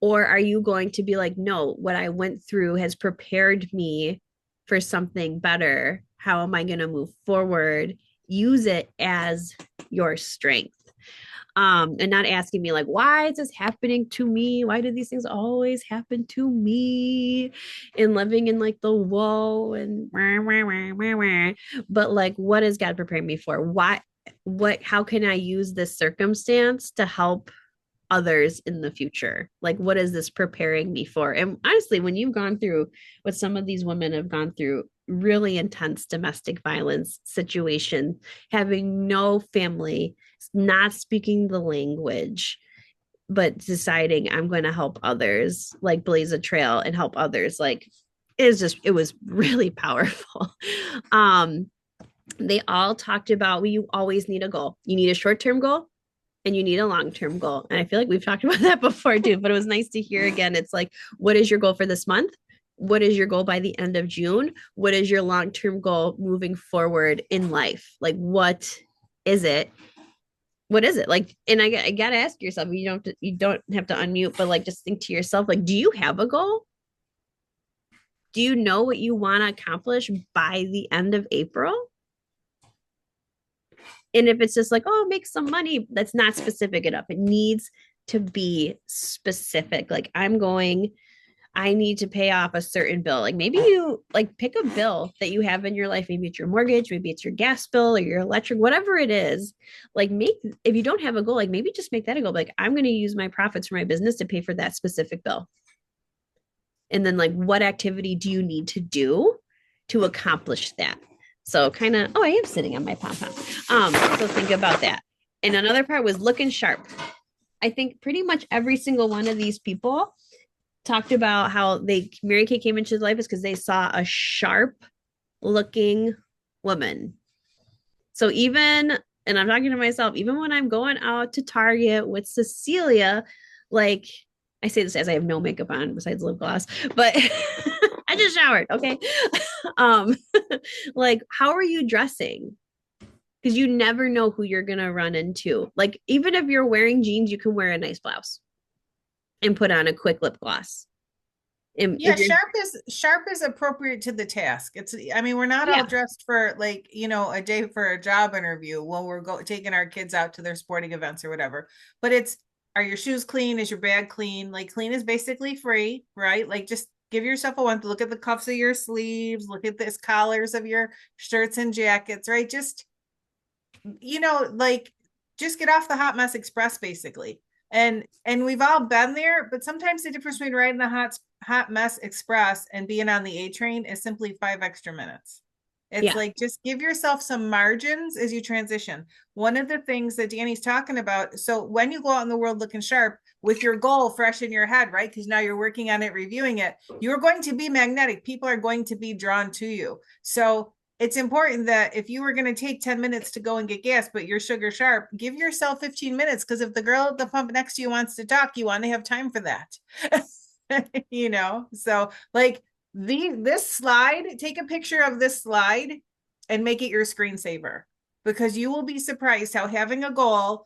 Speaker 1: Or are you going to be like, no, what I went through has prepared me for something better? How am I going to move forward? Use it as your strength. And not asking me like, why is this happening to me? Why do these things always happen to me? And living in like the woe and but like, what is God preparing me for? How can I use this circumstance to help others in the future? Like, what is this preparing me for? And honestly, when you've gone through what some of these women have gone through, really intense domestic violence situation, having no family, not speaking the language, but deciding I'm going to help others, like blaze a trail and help others, like it was really powerful. um they all talked about, well, you always need a goal. You need a short-term goal and you need a long-term goal. And I feel like we've talked about that before too, but it was nice to hear again. It's like, what is your goal for this month? What is your goal by the end of June? What is your long-term goal moving forward in life? Like, what is it? What is it? Like, and I gotta ask yourself, you don't have to unmute, but like just think to yourself, like, do you have a goal? Do you know what you want to accomplish by the end of April? And if it's just like, oh, make some money, that's not specific enough. It needs to be specific. Like, I need to pay off a certain bill. Like, maybe you like pick a bill that you have in your life. Maybe it's your mortgage, maybe it's your gas bill or your electric, whatever it is. Like, if you don't have a goal, like maybe just make that a goal. Like, I'm going to use my profits for my business to pay for that specific bill. And then, like, what activity do you need to do to accomplish that? So kind of, oh, I am sitting on my pom-pom. So think about that. And another part was looking sharp. I think pretty much every single one of these people talked about how Mary Kay came into life is because they saw a sharp looking woman. So even, and I'm talking to myself, even when I'm going out to Target with Cecilia, like, I say this as I have no makeup on besides lip gloss, but I just showered. Okay. um, like, how are you dressing? Because you never know who you're going to run into. Like, even if you're wearing jeans, you can wear a nice blouse and put on a quick lip gloss. And
Speaker 2: yeah, sharp is appropriate to the task. I mean, we're not all dressed for like, a day for a job interview when we're taking our kids out to their sporting events or whatever. But are your shoes clean? Is your bag clean? Like, clean is basically free, right? Like, just give yourself a one to look at the cuffs of your sleeves, look at the collars of your shirts and jackets, right? Just, like, just get off the hot mess express basically. And we've all been there, but sometimes the difference between riding the hot mess express and being on the A train is simply 5 extra minutes. It's like, just give yourself some margins as you transition. One of the things that Dani's talking about, so when you go out in the world looking sharp with your goal fresh in your head, right? Because now you're working on it, reviewing it, you're going to be magnetic. People are going to be drawn to you. So it's important that if you were going to take 10 minutes to go and get gas, but you're sugar sharp, give yourself 15 minutes. Because if the girl at the pump next to you wants to talk, you want to have time for that. So like, this slide, take a picture of this slide and make it your screensaver, because you will be surprised how having a goal,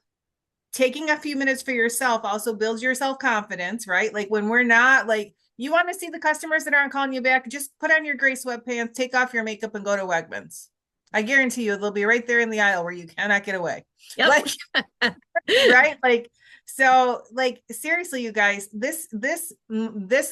Speaker 2: taking a few minutes for yourself also builds your self-confidence, right? Like, when we're not like, you want to see the customers that aren't calling you back, just put on your gray sweatpants, take off your makeup and go to Wegmans. I guarantee you they'll be right there in the aisle where you cannot get away.
Speaker 1: Yep.
Speaker 2: Like, right? Like, so like, seriously, you guys, this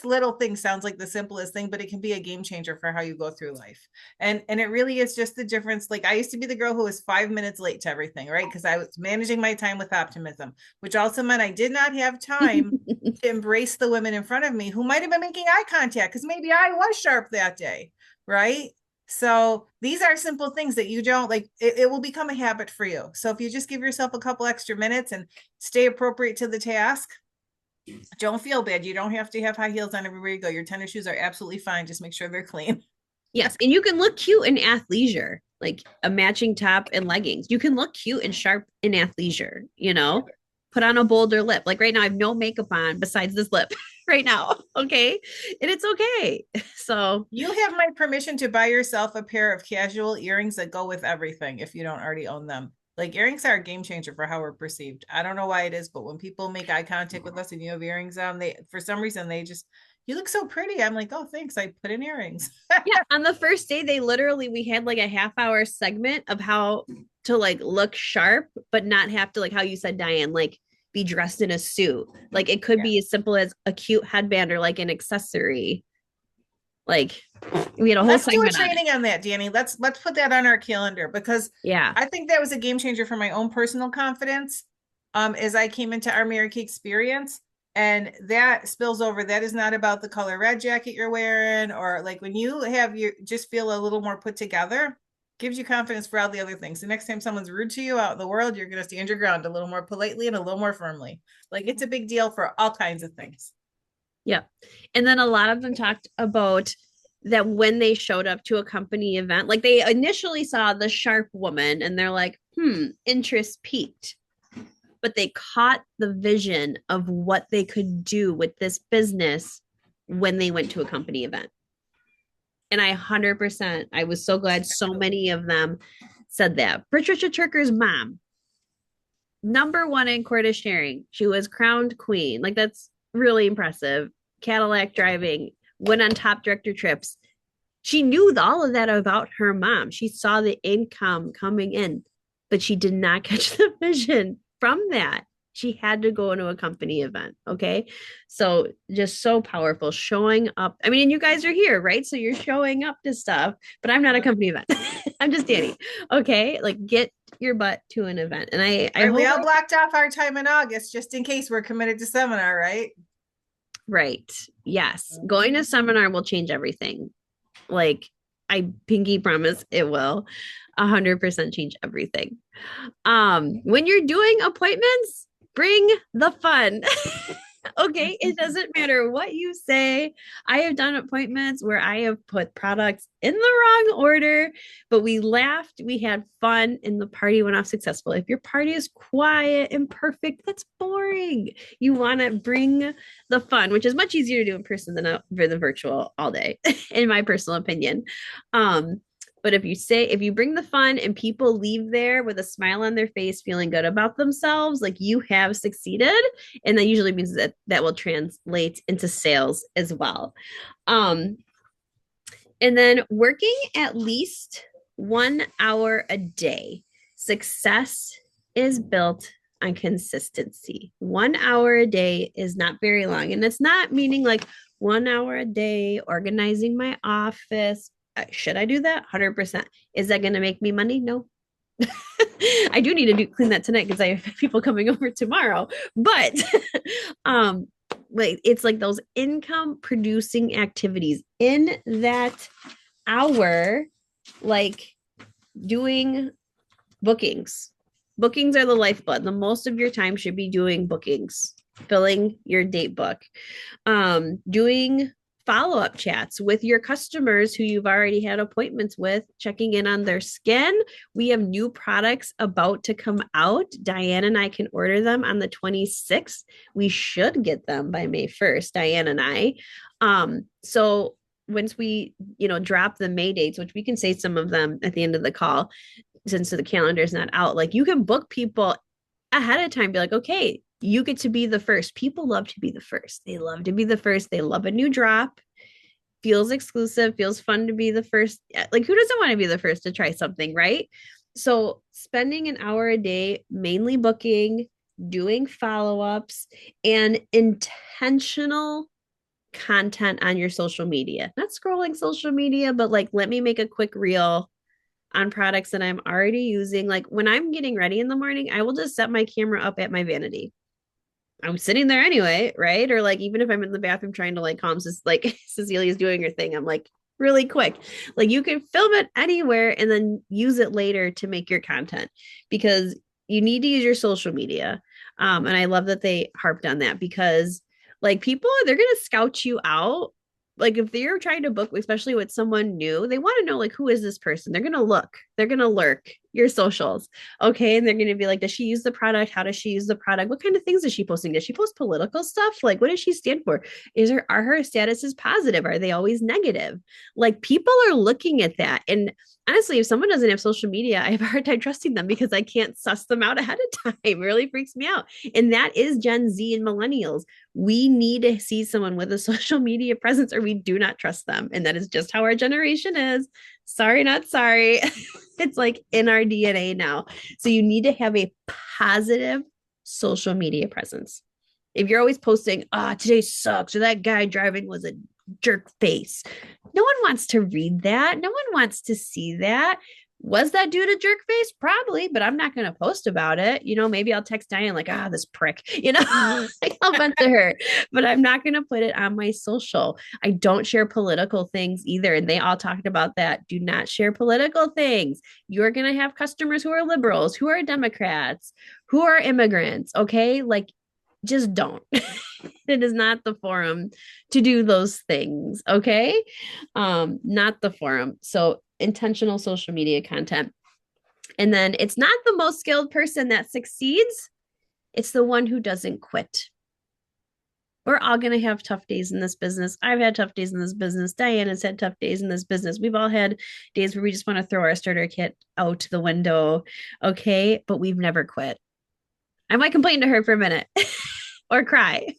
Speaker 2: little thing sounds like the simplest thing, but it can be a game changer for how you go through life. And it really is just the difference. Like, I used to be the girl who was 5 minutes late to everything, right? Because I was managing my time with optimism, which also meant I did not have time to embrace the women in front of me who might have been making eye contact because maybe I was sharp that day, right? So these are simple things that you don't like, it will become a habit for you. So if you just give yourself a couple extra minutes and stay appropriate to the task, don't feel bad. You don't have to have high heels on everywhere you go. Your tennis shoes are absolutely fine. Just make sure they're clean.
Speaker 1: Yes. And you can look cute in athleisure, like a matching top and leggings. You can look cute and sharp in athleisure, put on a bolder lip. Like right now, I have no makeup on besides this lip right now. Okay. And it's okay. So
Speaker 2: you have my permission to buy yourself a pair of casual earrings that go with everything if you don't already own them. Like, earrings are a game changer for how we're perceived. I don't know why it is, but when people make eye contact with us and you have earrings on, for some reason, you look so pretty. I'm like, oh, thanks. I put in earrings.
Speaker 1: Yeah. On the first day, we had like a half-hour segment of how to like look sharp, but not have to, like how you said, Diane, like be dressed in a suit. Like, it could be as simple as a cute headband or like an accessory. Like, we had a whole segment.
Speaker 2: Let's do a training on that, Dani. Let's put that on our calendar, because I think that was a game changer for my own personal confidence. as I came into our American experience. And that spills over. That is not about the color red jacket you're wearing, or like when you have your just feel a little more put together, gives you confidence for all the other things. The next time someone's rude to you out in the world, you're going to stand your ground a little more politely and a little more firmly. Like it's a big deal for all kinds of things.
Speaker 1: Yeah. And then a lot of them talked about that when they showed up to a company event, like they initially saw the sharp woman and they're like, interest peaked. But they caught the vision of what they could do with this business when they went to a company event. And I 100%, I was so glad so many of them said that. Patricia Turker's mom, #1 in Cordish sharing. She was crowned queen. Like, that's really impressive. Cadillac driving, went on top director trips. She knew all of that about her mom. She saw the income coming in, but she did not catch the vision from that. She had to go into a company event. Okay. So just so powerful showing up. I mean, and you guys are here, right? So you're showing up to stuff, but I'm not a company event. I'm just Dani. Okay. Like get your butt to an event. And I
Speaker 2: hope we all blocked off our time in August just in case we're committed to seminar, right?
Speaker 1: Right. Yes. Going to seminar will change everything. Like I pinky promise it will 100% change everything. When you're doing appointments, bring the fun. Okay, it doesn't matter what you say. I have done appointments where I have put products in the wrong order, but we laughed, we had fun, and the party went off successful. If your party is quiet and perfect, that's boring. You want to bring the fun, which is much easier to do in person than for the virtual all day, in my personal opinion. But if you bring the fun and people leave there with a smile on their face, feeling good about themselves, like you have succeeded. And that usually means that will translate into sales as well. And then working at least 1 hour a day. Success is built on consistency. 1 hour a day is not very long. And it's not meaning like 1 hour a day organizing my office. Should I do that? 100%. Is that going to make me money? No. I do need to clean that tonight because I have people coming over tomorrow. But like it's like those income producing activities in that hour, like doing bookings. Bookings are the lifeblood. The most of your time should be doing bookings, filling your date book, doing follow-up chats with your customers who you've already had appointments with, checking in on their skin. We have new products about to come out. Diane and I can order them on the 26th. We should get them by May 1st, Diane and I. So once we, drop the May dates, which we can say some of them at the end of the call, since the calendar is not out, like you can book people ahead of time, be like, okay, you get to be the first. People love to be the first. They love to be the first. They love a new drop. Feels exclusive, feels fun to be the first. Like who doesn't want to be the first to try something, right? So spending an hour a day, mainly booking, doing follow-ups, and intentional content on your social media. Not scrolling social media, but like, let me make a quick reel on products that I'm already using. Like when I'm getting ready in the morning, I will just set my camera up at my vanity. I'm sitting there anyway, right? Or like even if I'm in the bathroom trying to like calm, like Cecilia's doing her thing, I'm like really quick. Like you can film it anywhere and then use it later to make your content because you need to use your social media. And I love that they harped on that because like people, they're gonna scout you out. Like if they're trying to book, especially with someone new, they want to know like who is this person? They're gonna look, they're gonna lurk your socials. Okay. And they're gonna be like, does she use the product? How does she use the product? What kind of things is she posting? Does she post political stuff? Like what does she stand for? Are her statuses positive? Are they always negative? Like people are looking at that. And honestly, if someone doesn't have social media, I have a hard time trusting them because I can't suss them out ahead of time. It really freaks me out. And that is Gen Z and millennials. We need to see someone with a social media presence or we do not trust them. And that is just how our generation is. Sorry, not sorry. It's like in our DNA now. So you need to have a positive social media presence. If you're always posting, today sucks, or that guy driving was a jerk face, no one wants to read that. No one wants to see that. Was that due to jerk face? Probably, but I'm not going to post about it. Maybe I'll text Diane like, this prick, like I'll vent to her, but I'm not going to put it on my social. I don't share political things either. And they all talked about that. Do not share political things. You're going to have customers who are liberals, who are Democrats, who are immigrants. Okay. Like, just don't. It is not the forum to do those things. Okay. Not the forum. So intentional social media content. And then it's not the most skilled person that succeeds. It's the one who doesn't quit. We're all going to have tough days in this business. I've had tough days in this business. Diane has had tough days in this business. We've all had days where we just want to throw our starter kit out the window. Okay. But we've never quit. I might complain to her for a minute or cry,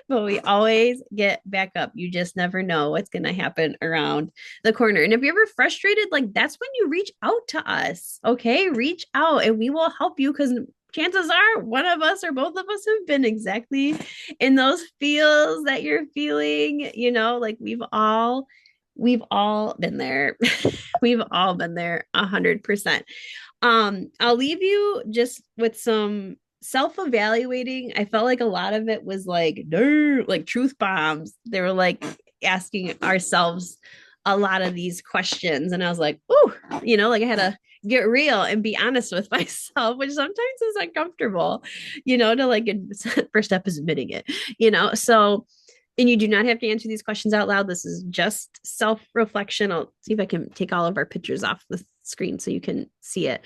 Speaker 1: but we always get back up. You just never know what's going to happen around the corner. And if you're ever frustrated, like that's when you reach out to us. Okay. Reach out and we will help you because chances are one of us or both of us have been exactly in those feels that you're feeling, like we've all been there. We've all been there 100%. I'll leave you just with some self-evaluating. I felt like a lot of it was like truth bombs. They were like asking ourselves a lot of these questions, and I was like, "Ooh," like I had to get real and be honest with myself, which sometimes is uncomfortable, to like first step is admitting it. So, and you do not have to answer these questions out loud. This is just self-reflection. I'll see if I can take all of our pictures off the screen so you can see it.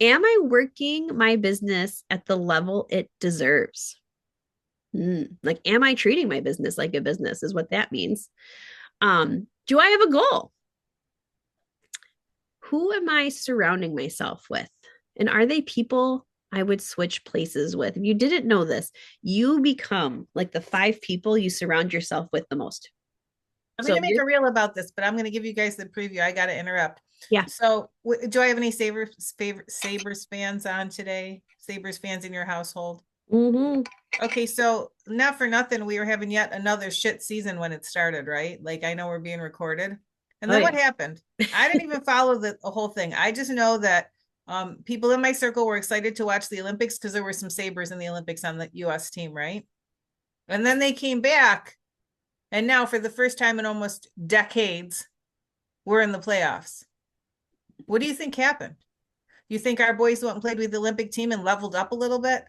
Speaker 1: Am I working my business at the level it deserves? Like, am I treating my business like a business is what that means. Do I have a goal? Who am I surrounding myself with? And are they people I would switch places with? If you didn't know this, you become like the 5 people you surround yourself with the most.
Speaker 2: I'm going to make a reel about this, but I'm going to give you guys the preview. I got to interrupt.
Speaker 1: Yeah.
Speaker 2: So do I have any Sabres fans on today? Sabres fans in your household?
Speaker 1: Mm-hmm.
Speaker 2: Okay, so not for nothing, we were having yet another shit season when it started, right? Like I know we're being recorded. And then what happened? I didn't even follow the whole thing. I just know that people in my circle were excited to watch the Olympics because there were some Sabres in the Olympics on the US team, right? And then they came back. And now for the first time in almost decades, we're in the playoffs. What do you think happened? You think our boys went and played with the Olympic team and leveled up a little bit?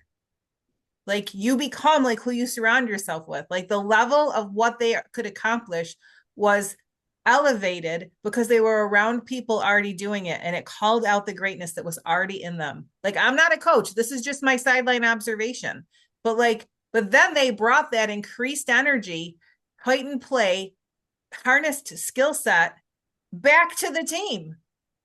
Speaker 2: Like you become like who you surround yourself with. Like the level of what they could accomplish was elevated because they were around people already doing it, and it called out the greatness that was already in them. Like I'm not a coach. This is just my sideline observation. But then they brought that increased energy, heightened play, harnessed skill set back to the team.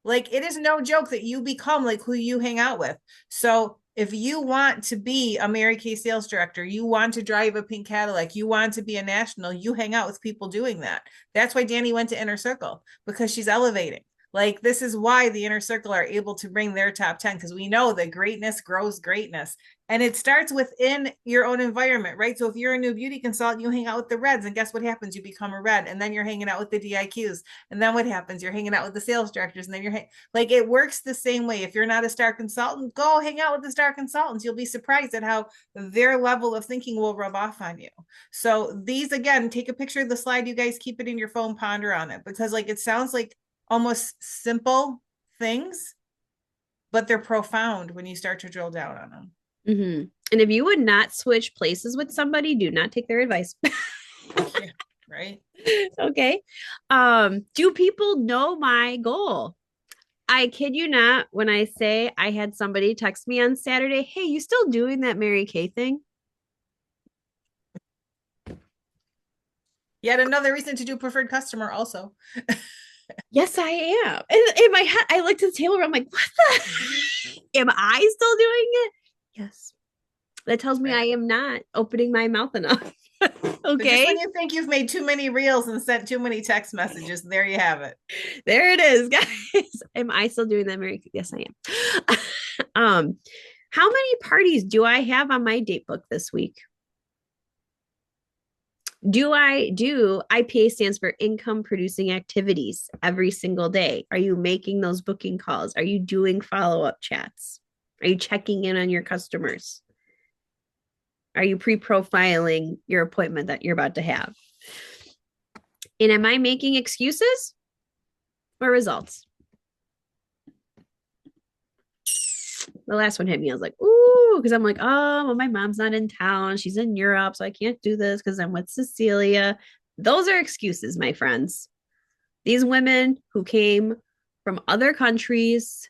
Speaker 2: Like it is no joke that you become like who you hang out with. So if you want to be a Mary Kay sales director, you want to drive a pink Cadillac, you want to be a national, you hang out with people doing that. That's why Dani went to Inner Circle, because she's elevating. Like this is why the Inner Circle are able to bring their top 10, because we know that greatness grows greatness. And it starts within your own environment, right? So if you're a new beauty consultant, you hang out with the reds, and guess what happens? You become a red, and then you're hanging out with the DIQs. And then what happens? You're hanging out with the sales directors, and then you're like, it works the same way. If you're not a star consultant, go hang out with the star consultants. You'll be surprised at how their level of thinking will rub off on you. So these, again, take a picture of the slide. You guys keep it in your phone, ponder on it, because like, it sounds like almost simple things, but they're profound when you start to drill down on them.
Speaker 1: Mm-hmm. And if you would not switch places with somebody, do not take their advice.
Speaker 2: Yeah, right.
Speaker 1: Okay. Do people know my goal? I kid you not when I say I had somebody text me on Saturday, hey, you still doing that Mary Kay thing?
Speaker 2: Yet another reason to do preferred customer also.
Speaker 1: Yes, I am. And in my head, I looked at the table, I'm like, what the? Am I still doing it? Yes. That tells me I am not opening my mouth enough. Okay.
Speaker 2: Just when you think you've made too many reels and sent too many text messages, there you have it.
Speaker 1: There it is, guys. Am I still doing that, Mary? Yes, I am. How many parties do I have on my date book this week? IPA stands for income producing activities every single day. Are you making those booking calls? Are you doing follow-up chats? Are you checking in on your customers? Are you pre-profiling your appointment that you're about to have? And am I making excuses or results? The last one hit me. I was like, ooh, because I'm like, oh, well, my mom's not in town. She's in Europe, so I can't do this because I'm with Cecilia. Those are excuses, my friends. These women who came from other countries,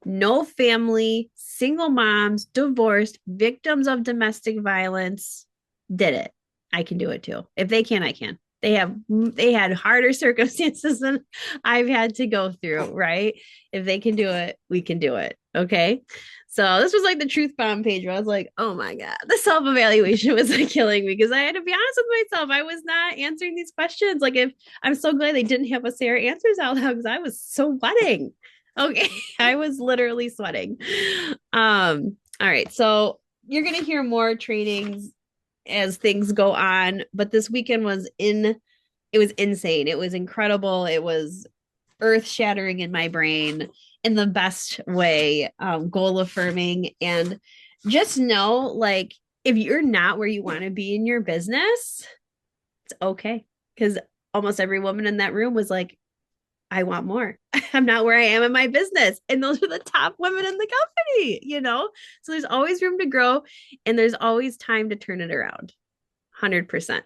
Speaker 1: no family, single moms, divorced, victims of domestic violence, did it. I can do it too. If they can, I can. They had harder circumstances than I've had to go through, right? If they can do it, we can do it. Okay. So this was like the truth bomb page where I was like, oh my God, the self-evaluation was like killing me because I had to be honest with myself. I was not answering these questions. Like if I'm so glad they didn't have us say our answers out loud because I was sweating. Okay. I was literally sweating. All right. So you're gonna hear more trainings as things go on, but this weekend it was insane. It was incredible. It was earth shattering in my brain in the best way, goal affirming. And just know, like, if you're not where you want to be in your business, it's okay. Because almost every woman in that room was like, I want more. I'm not where I am in my business. And those are the top women in the company, you know? So there's always room to grow and there's always time to turn it around. 100%.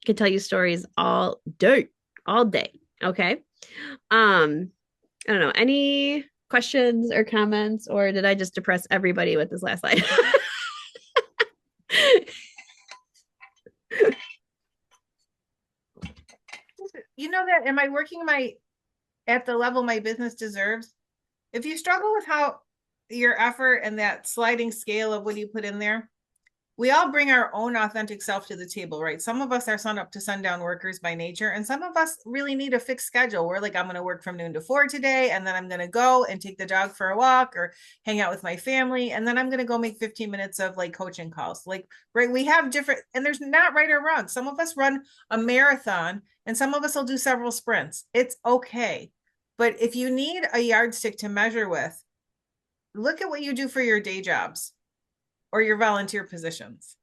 Speaker 1: Could tell you stories all day. Okay. I don't know. Any questions or comments, or did I just depress everybody with this last slide?
Speaker 2: You know that, am I working at the level my business deserves? If you struggle with how your effort and that sliding scale of what you put in there, we all bring our own authentic self to the table, right? Some of us are sun up to sundown workers by nature, and some of us really need a fixed schedule. We're like, I'm going to work from noon to 4 today, and then I'm going to go and take the dog for a walk or hang out with my family, and then I'm going to go make 15 minutes of like coaching calls. Like, right? We have different, and there's not right or wrong. Some of us run a marathon, and some of us will do several sprints. It's okay. But if you need a yardstick to measure with, look at what you do for your day jobs or your volunteer positions.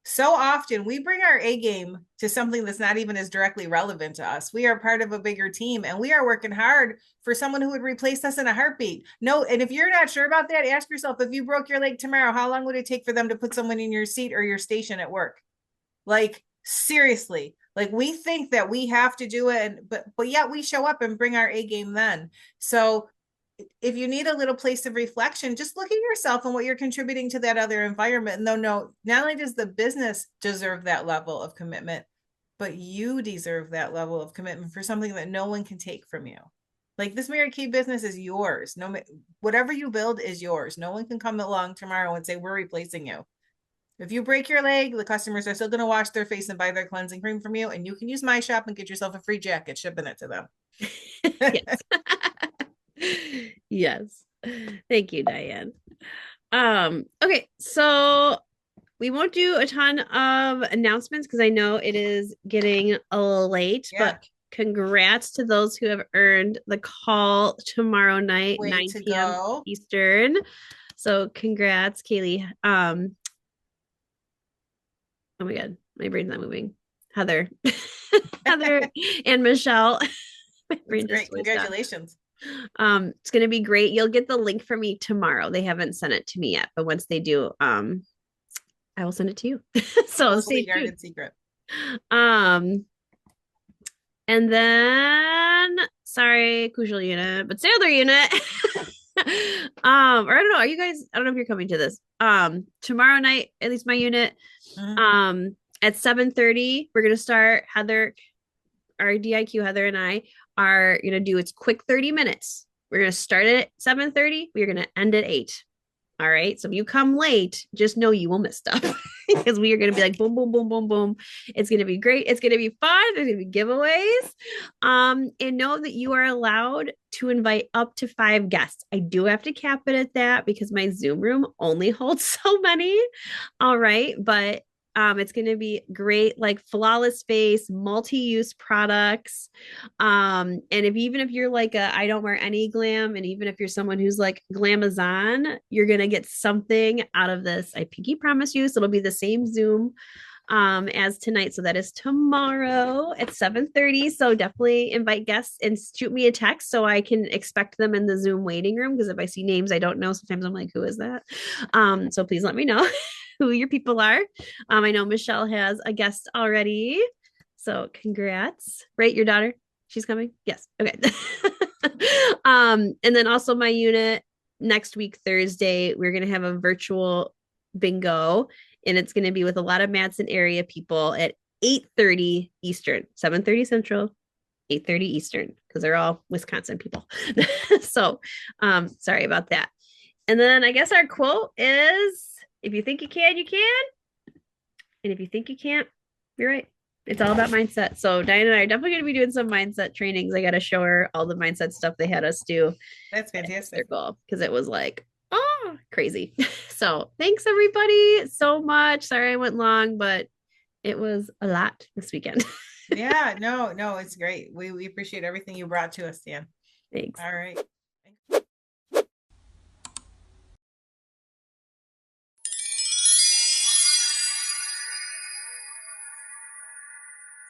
Speaker 2: So often we bring our A game to something that's not even as directly relevant to us. We are part of a bigger team and we are working hard for someone who would replace us in a heartbeat. No, and if you're not sure about that, ask yourself, if you broke your leg tomorrow, how long would it take for them to put someone in your seat or your station at work? Like, seriously, like we think that we have to do it, but yet we show up and bring our A game then. So if you need a little place of reflection, just look at yourself and what you're contributing to that other environment. And no, not only does the business deserve that level of commitment, but you deserve that level of commitment for something that no one can take from you. Like this Mary Kay business is yours. No, whatever you build is yours. No one can come along tomorrow and say, we're replacing you. If you break your leg, the customers are still going to wash their face and buy their cleansing cream from you. And you can use my shop and get yourself a free jacket, shipping it to them.
Speaker 1: Yes. Yes. Thank you, Diane. Okay, so we won't do a ton of announcements because I know it is getting a little late, but congrats to those who have earned the call tomorrow night, 9 p.m. Eastern. So congrats, Kaylee. Oh my God, my brain's not moving. Heather, Heather and Michelle. My brain
Speaker 2: great. Congratulations.
Speaker 1: It's gonna be great. You'll get the link from me tomorrow. They haven't sent it to me yet, but once they do, I will send it to you. So stay tuned.
Speaker 2: Secret.
Speaker 1: And then sorry, crucial unit, but sailor unit. Or I don't know. Are you guys? I don't know if you're coming to this. Tomorrow night, at least my unit. At 7:30, we're gonna start. Heather, our DIQ, Heather and I are gonna do its quick 30 minutes. We're gonna start it at 7:30. We're gonna end at 8. All right. So if you come late, just know you will miss stuff because we are gonna be like boom, boom, boom, boom, boom. It's gonna be great. It's gonna be fun. There's gonna be giveaways. And know that you are allowed to invite up to 5 guests. I do have to cap it at that because my Zoom room only holds so many. All right, but It's going to be great, like flawless face, multi-use products. And even if you're like I don't wear any glam, and even if you're someone who's like glamazon, you're going to get something out of this. I pinky promise you. So it'll be the same Zoom as tonight. So that is tomorrow at 7:30. So definitely invite guests and shoot me a text so I can expect them in the Zoom waiting room. Because if I see names I don't know, sometimes I'm like, who is that? So please let me know who your people are. I know Michelle has a guest already. So congrats. Right? Your daughter? She's coming? Yes. Okay. And then also my unit next week, Thursday, we're gonna have a virtual bingo, and it's going to be with a lot of Madison area people at 8:30 Eastern, 7:30 Central, 8:30 Eastern, because they're all Wisconsin people. So sorry about that. And then I guess our quote is, if you think you can, you can. And if you think you can't, you're right. It's all about mindset. So Diane and I are definitely going to be doing some mindset trainings. I got to show her all the mindset stuff they had us do.
Speaker 2: That's fantastic.
Speaker 1: Because it was like, oh, crazy. So thanks everybody so much. Sorry I went long, but it was a lot this weekend.
Speaker 2: Yeah, no, it's great. We appreciate everything you brought to us, Dan.
Speaker 1: Thanks.
Speaker 2: All right.